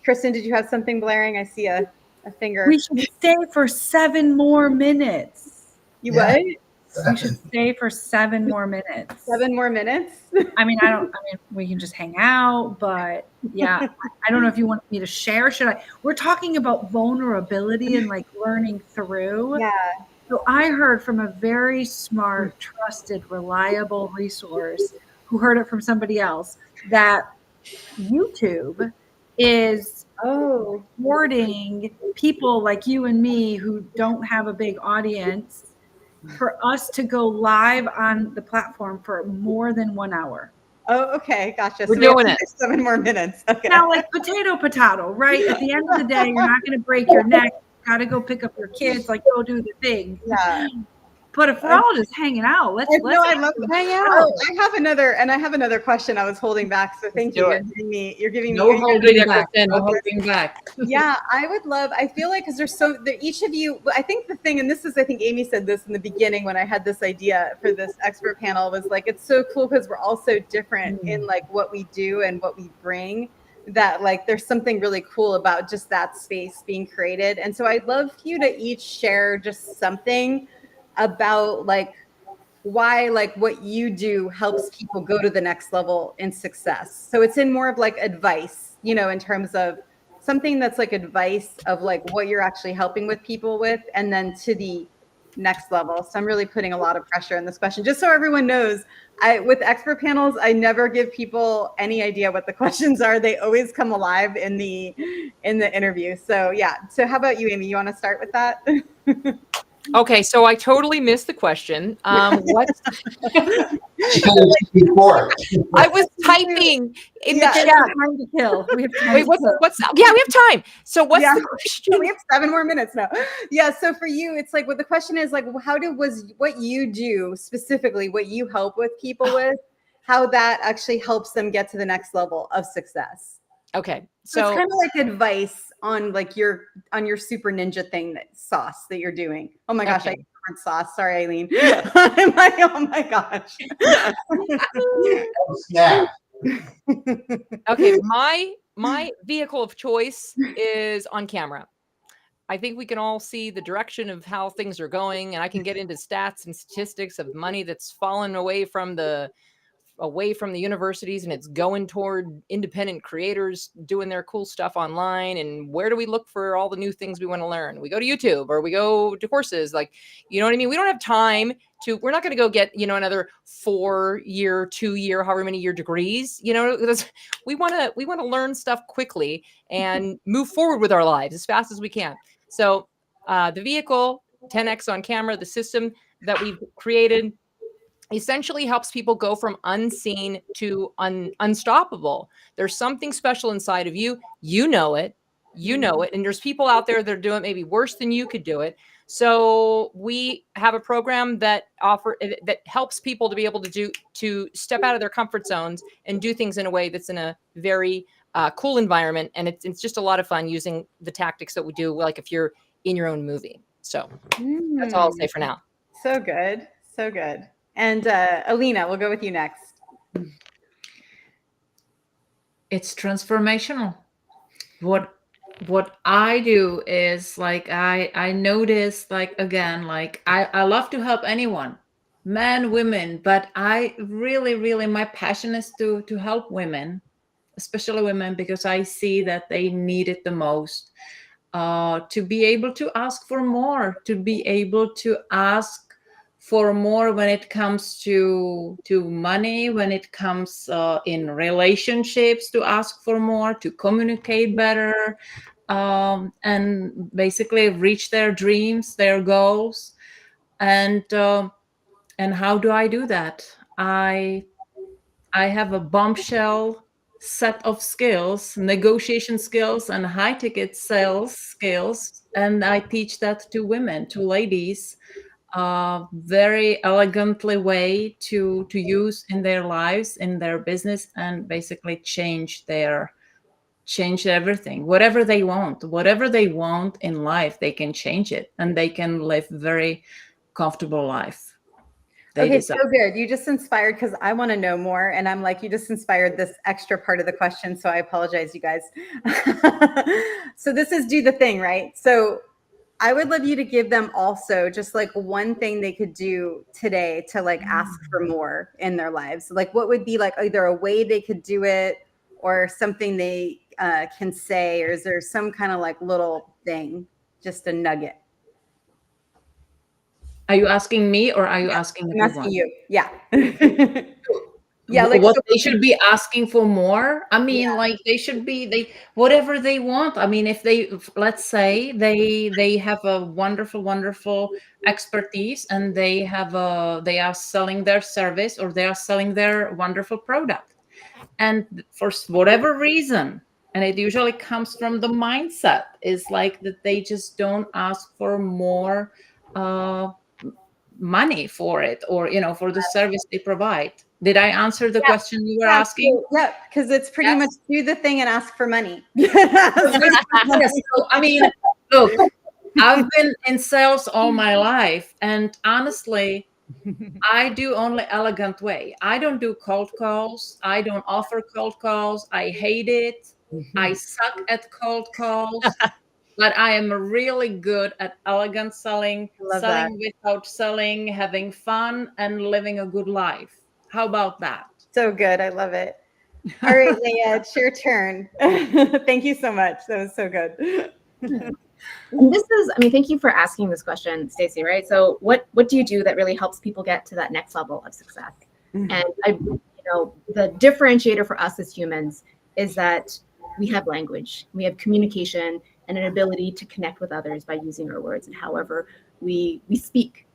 Kristen, did you have something blaring? I see a finger. We should stay for 7 more minutes. What? We should stay for 7 more minutes. 7 more minutes? I mean, we can just hang out, but yeah, I don't know if you want me to share. Should I? We're talking about vulnerability and learning through. Yeah. So I heard from a very smart, trusted, reliable resource who heard it from somebody else that YouTube is supporting people like you and me who don't have a big audience for us to go live on the platform for more than 1 hour. Oh, okay, gotcha. We're So we have doing it. 7 more minutes. Okay. Now, like potato, right? At the end of the day, you're not going to break your neck. You got to go pick up your kids, like go do the thing. Yeah. But if we're all just hanging out, let's I love hang out. Oh, I have another question I was holding back. So thank you. You're giving No me holding back. No holding back. Yeah, I would love, I feel like, because each of you, I think the thing, and this is, I think Amy said this in the beginning when I had this idea for this expert panel, was like, it's so cool because we're all so different in like what we do and what we bring, that like there's something really cool about just that space being created. And so I'd love you to each share just something about like why like what you do helps people go to the next level in success. So it's in more of like advice, you know, in terms of something that's like advice of like what you're actually helping with people with, and then to the next level. So I'm really putting a lot of pressure in this question, just so everyone knows. With expert panels, I never give people any idea what the questions are. They always come alive in the interview. So yeah. So how about you, Amy? You want to start with that? Okay, so I totally missed the question. What? Before. I was typing in the chat. Time to kill. We have time. Wait, what's? Yeah, we have time. So what's the question? We have 7 more minutes now. Yeah. So for you, it's like, what the question is like, what you do specifically, what you help with people with, how that actually helps them get to the next level of success. Okay, So it's kind of like advice on like your super ninja thing, that sauce that you're doing. Oh my gosh, Okay. I used the word sauce. Sorry, Eileen. Oh my gosh. Snap. Okay, my vehicle of choice is on camera. I think we can all see the direction of how things are going, and I can get into stats and statistics of money that's fallen away from the universities, and it's going toward independent creators doing their cool stuff online. And where do we look for all the new things we want to learn? We go to YouTube, or we go to courses, like, you know what I mean? We don't have time to, we're not going to go get, you know, another 4-year, 2-year, however many year degrees, you know, we want to learn stuff quickly and move forward with our lives as fast as we can. So the vehicle 10X on camera, the system that we've created, essentially helps people go from unseen to unstoppable. There's something special inside of you. You know it. And there's people out there that are doing it maybe worse than you could do it. So we have a program that helps people to be able to step out of their comfort zones and do things in a way that's in a very cool environment. And it's just a lot of fun using the tactics that we do, like if you're in your own movie. So that's all I'll say for now. So good. So good. And Alina, we'll go with you next. It's transformational. What I do is like I notice, like, again, like I love to help anyone, men, women, but I really my passion is to help women, especially women, because I see that they need it the most. To be able to ask for more, to be able to ask for more when it comes to money, when it comes in relationships, to ask for more, to communicate better, and basically reach their dreams, their goals. And how do I do that? I have a bombshell set of skills, negotiation skills and high ticket sales skills, and I teach that to women, to ladies, very elegantly way to use in their lives, in their business, and basically change everything. Whatever they want in life, they can change it, and they can live very comfortable life. Okay, so good. You just inspired, because I want to know more. And I'm like, you just inspired this extra part of the question. So I apologize, you guys. So this is do the thing, right? So I would love you to give them also just like one thing they could do today to like ask for more in their lives. Like what would be like either a way they could do it, or something they can say, or is there some kind of like little thing, just a nugget? Are you asking me, or are you asking I'm asking you? Yeah. Yeah, like what so they should be asking for more. I mean, like they should be whatever they want. I mean, let's say they have a wonderful expertise and they are selling their service or they are selling their wonderful product, and for whatever reason, and it usually comes from the mindset, is like that they just don't ask for more uh money for it, or for the service they provide. Did I answer the question you were yeah, asking? yeah, because it's pretty much Yes. do the thing and ask for money. Yes. So, I mean, look, I've been in sales all my life, and honestly, I do only elegant way. I don't do cold calls. I don't offer cold calls. I hate it. I suck at cold calls. But I am really good at elegant selling, Love that. selling without selling, having fun, and living a good life. How about that? So good. I love it. All right, Leah, it's your turn. Thank you so much. That was so good. And this is, I mean, thank you for asking this question, Stacey, right? So what do you do that really helps people get to that next level of success? And the differentiator for us as humans is that we have language, we have communication and an ability to connect with others by using our words and however we speak,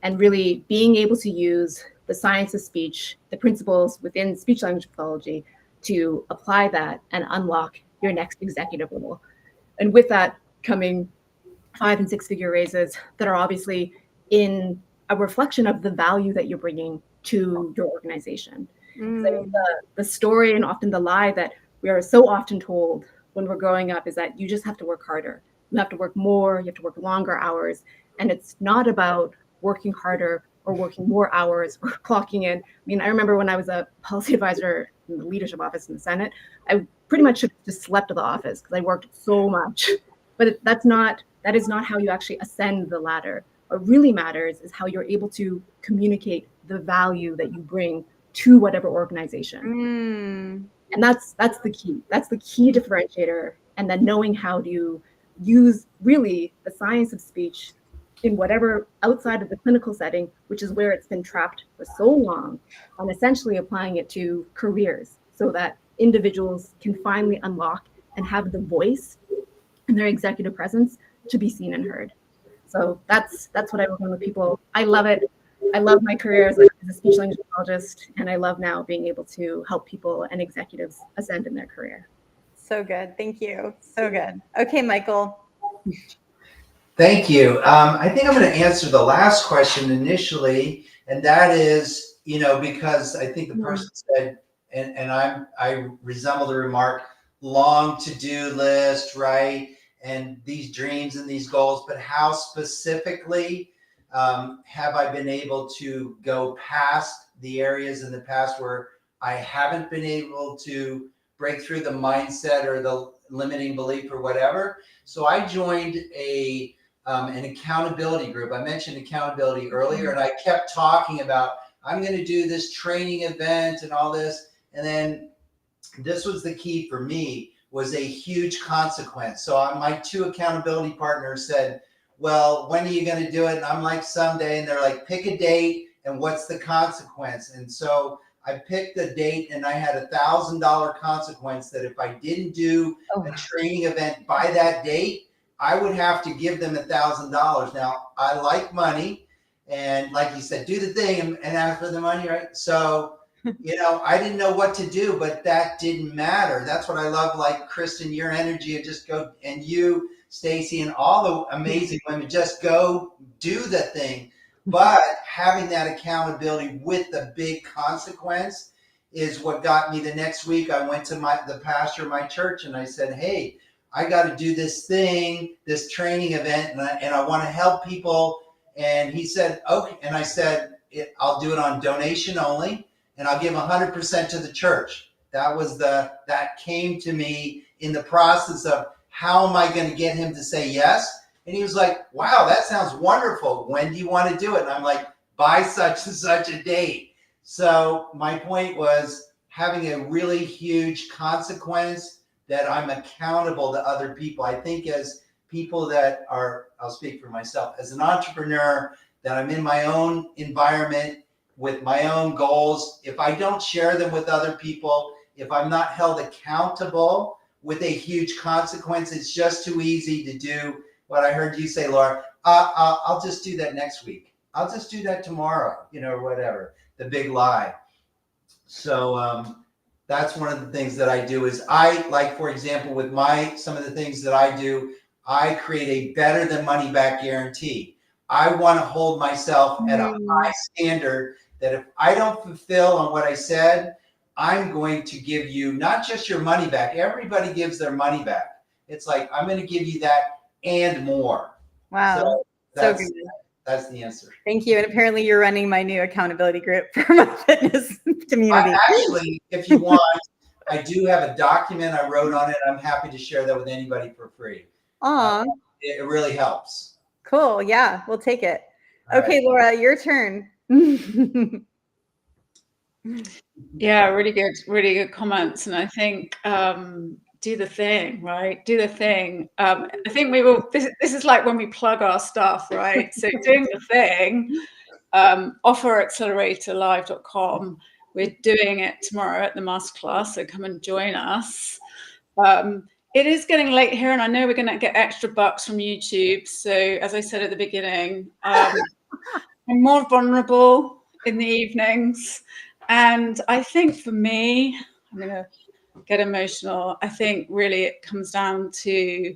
and really being able to use the science of speech, the principles within speech language pathology to apply that and unlock your next executive role. And with that coming 5 and 6 figure raises that are obviously in a reflection of the value that you're bringing to your organization. So the story and often the lie that we are so often told when we're growing up is that you just have to work harder. You have to work more, you have to work longer hours. And it's not about working harder or working more hours or clocking in. I mean, I remember when I was a policy advisor in the leadership office in the Senate, I pretty much just slept at the office because I worked so much. But that is not how you actually ascend the ladder. What really matters is how you're able to communicate the value that you bring to whatever organization. And that's the key. That's the key differentiator. And then knowing how to use really the science of speech in whatever outside of the clinical setting, which is where it's been trapped for so long, and essentially applying it to careers so that individuals can finally unlock and have the voice and their executive presence to be seen and heard. So that's what I work on with people. I love it. I love my career as a speech language pathologist, and I love now being able to help people and executives ascend in their career. So good. Thank you. So good. Okay, Michael. Thank you. I think I'm going to answer the last question initially, and that is, because I think the person said, and I resemble the remark, long to-do list, right? And these dreams and these goals, but how specifically have I been able to go past the areas in the past where I haven't been able to break through the mindset or the limiting belief or whatever? So I joined an accountability group. I mentioned accountability earlier, and I kept talking about, I'm going to do this training event and all this. And then this was the key for me, was a huge consequence. So my two accountability partners said, well, when are you going to do it? And I'm like, someday. And they're like, pick a date and what's the consequence? And so I picked a date, and I had $1,000 consequence that if I didn't do a training event by that date, I would have to give them $1,000. Now, I like money, and like you said, do the thing and ask for the money, right? So, I didn't know what to do, but that didn't matter. That's what I love, like Kristen, your energy, and just go, and you, Stacey, and all the amazing women, just go do the thing. But having that accountability with the big consequence is what got me. The next week, I went to the pastor of my church, and I said, hey, I got to do this thing, this training event, and I want to help people. And he said, okay. And I said, I'll do it on donation only, and I'll give 100% to the church. That came to me in the process of how am I going to get him to say yes? And he was like, wow, that sounds wonderful. When do you want to do it? And I'm like, by such and such a date. So my point was having a really huge consequence that I'm accountable to other people. I think as people that are, I'll speak for myself, as an entrepreneur, that I'm in my own environment, with my own goals, if I don't share them with other people, if I'm not held accountable with a huge consequence, it's just too easy to do what I heard you say, Laura. I'll just do that next week. I'll just do that tomorrow, or whatever, the big lie. So that's one of the things that I do is for example, with some of the things that I do, I create a better than money back guarantee. I want to hold myself at a high standard that if I don't fulfill on what I said, I'm going to give you not just your money back. Everybody gives their money back. It's like, I'm going to give you that and more. Wow. So good. That's the answer. Thank you. And apparently you're running my new accountability group for my fitness community. Actually, if you want, I do have a document I wrote on it. I'm happy to share that with anybody for free. It really helps. Cool. Yeah, we'll take it. All okay, right. Laura, your turn. Yeah, really good comments. And I think do the thing, right? Do the thing. I think we will, this is like when we plug our stuff, right? So doing the thing, offeracceleratorlive.com. We're doing it tomorrow at the masterclass, so come and join us. It is getting late here, and I know we're going to get extra bucks from YouTube. So as I said at the beginning, I'm more vulnerable in the evenings. And I think for me, I'm going to get emotional. I think really it comes down to,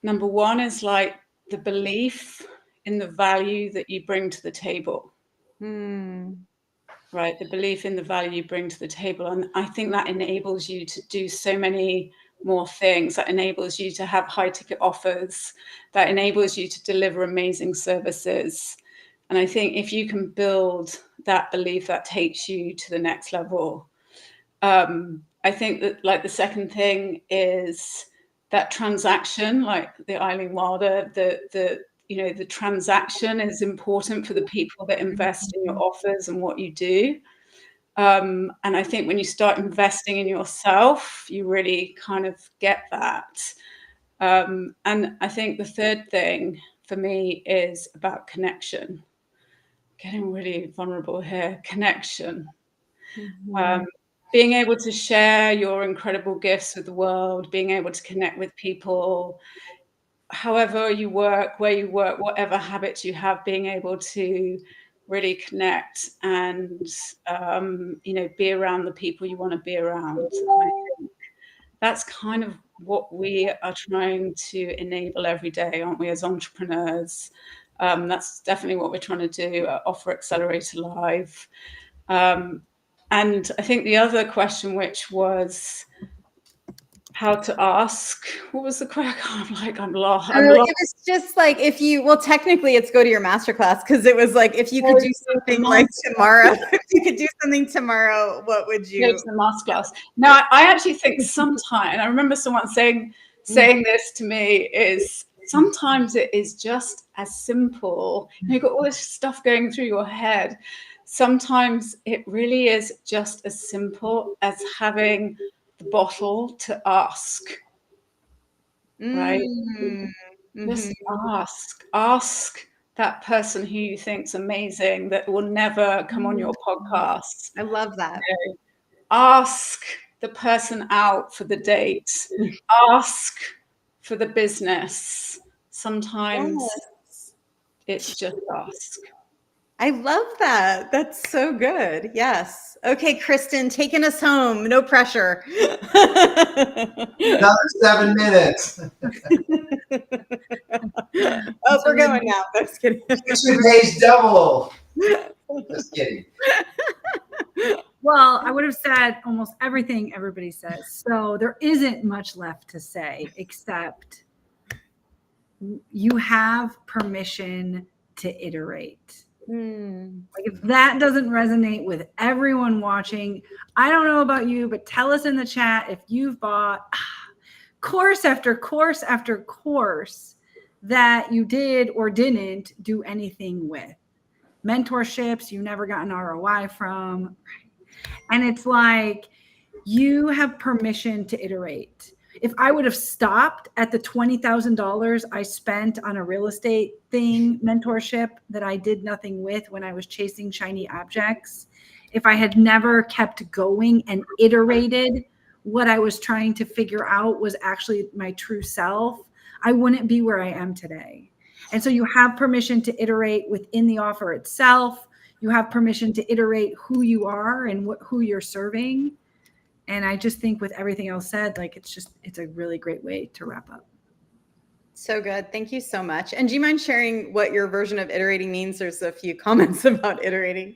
number one is like the belief in the value that you bring to the table. Right? The belief in the value you bring to the table. And I think that enables you to do so many more things. That enables you to have high ticket offers. That enables you to deliver amazing services. And I think if you can build that belief, that takes you to the next level. I think that like the second thing is that transaction, like the Eileen Wilder, the transaction is important for the people that invest in your offers and what you do. And I think when you start investing in yourself, you really kind of get that. And I think the third thing for me is about connection. Getting really vulnerable here. Connection. Being able to share your incredible gifts with the world, being able to connect with people, however you work, where you work, whatever habits you have, being able to really connect and, be around the people you want to be around. I think that's kind of what we are trying to enable every day, aren't we, as entrepreneurs? That's definitely what we're trying to do at Offer Accelerator Live. And I think the other question, which was how to ask, what was the question? I'm lost. It was just like technically it's go to your masterclass, because it was like, if you could do something like tomorrow, if you could do something tomorrow, what would you? Go to the masterclass. Now, I actually think sometimes, I remember someone saying this to me, is sometimes it is just as simple. You've got all this stuff going through your head. Sometimes it really is just as simple as having the bottle to ask, right? Just ask that person who you think's amazing that will never come on your podcast. I love that. Ask the person out for the date. Ask for the business. Sometimes it's just ask. I love that. That's so good. Yes. Okay, Kristen, taking us home. No pressure. Another 7 minutes. We're going now. Just kidding. 2 days double. Just kidding. Well, I would have said almost everything everybody says. So there isn't much left to say, except you have permission to iterate. Like, if that doesn't resonate with everyone watching, I don't know about you, but tell us in the chat if you've bought course after course after course that you did or didn't do anything with. Mentorships you never got an ROI from. And it's like, you have permission to iterate. if I would have stopped at the $20,000 I spent on a real estate thing, mentorship that I did nothing with when I was chasing shiny objects, if I had never kept going and iterated what I was trying to figure out was actually my true self, I wouldn't be where I am today. And so you have permission to iterate within the offer itself. You have permission to iterate who you are and who you're serving. And I just think with everything else said, like, it's a really great way to wrap up. So good. Thank you so much. And do you mind sharing what your version of iterating means? There's a few comments about iterating.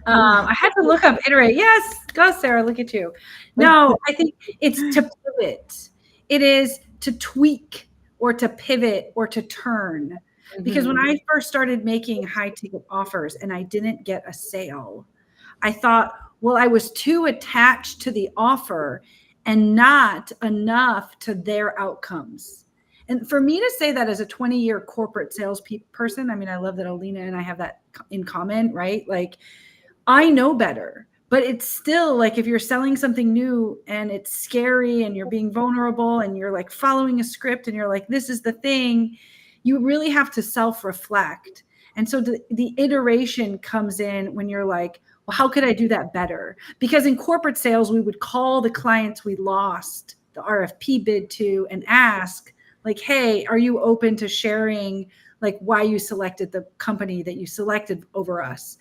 I had to look up iterate. Yes, go Sarah, look at you. No, I think it's to pivot. It is to tweak or to pivot or to turn. Because when I first started making high ticket offers and I didn't get a sale, I thought, well, I was too attached to the offer and not enough to their outcomes. And for me to say that as a 20-year corporate sales person, I mean, I love that Alina and I have that in common, right? Like, I know better, but it's still like if you're selling something new and it's scary and you're being vulnerable and you're like following a script and you're like, this is the thing, you really have to self-reflect. And so the iteration comes in when you're like, well, how could I do that better? Because in corporate sales, we would call the clients we lost the RFP bid to and ask, like, hey, are you open to sharing like why you selected the company that you selected over us?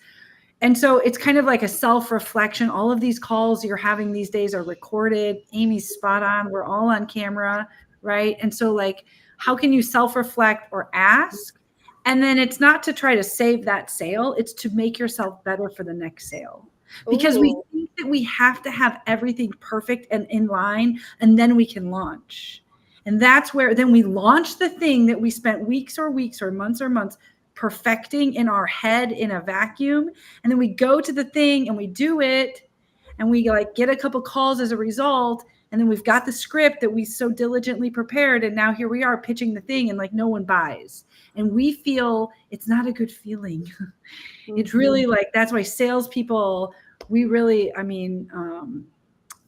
And so it's kind of like a self-reflection. All of these calls you're having these days are recorded. Amy's spot on. We're all on camera, right? And so like, how can you self-reflect or ask? And then it's not to try to save that sale. It's to make yourself better for the next sale. Because we think that we have to have everything perfect and in line, and then we can launch. And that's where then we launch the thing that we spent weeks or months perfecting in our head in a vacuum. And then we go to the thing and we do it and we like get a couple calls as a result. And then we've got the script that we so diligently prepared. And now here we are pitching the thing and like no one buys. And we feel it's not a good feeling. It's really like, that's why salespeople, we really,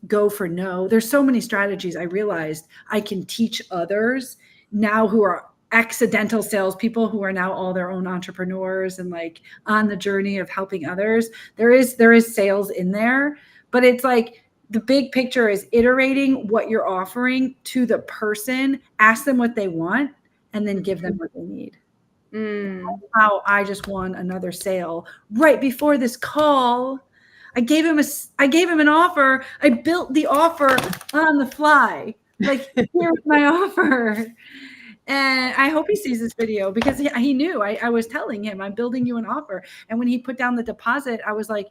go for no. There's so many strategies I realized I can teach others now who are accidental salespeople who are now all their own entrepreneurs and like on the journey of helping others. There is sales in there, but it's like the big picture is iterating what you're offering to the person, ask them what they want, and then give them what they need. That's how I just won another sale right before this call. I gave him an offer. I built the offer on the fly. Like, here's my offer. And I hope he sees this video because he knew I was telling him I'm building you an offer. And when he put down the deposit, I was like,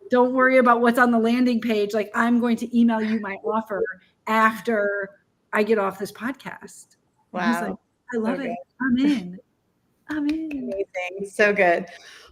don't worry about what's on the landing page. Like, I'm going to email you my offer after I get off this podcast. Wow. And he's like, I love it. I'm in. Amazing. So good.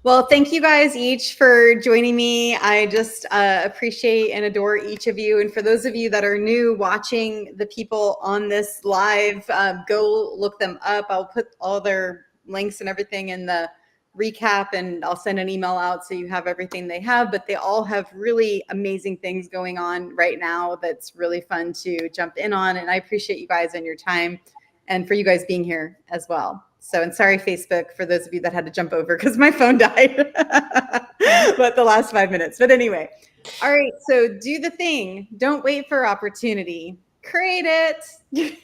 Well, thank you guys each for joining me. I just appreciate and adore each of you. And for those of you that are new watching the people on this live, go look them up. I'll put all their links and everything in the recap, and I'll send an email out so you have everything they have. But they all have really amazing things going on right now that's really fun to jump in on. And I appreciate you guys and your time, and for you guys being here as well. So, and sorry, Facebook, for those of you that had to jump over because my phone died but the last 5 minutes. But anyway, all right. So do the thing. Don't wait for opportunity. Create it.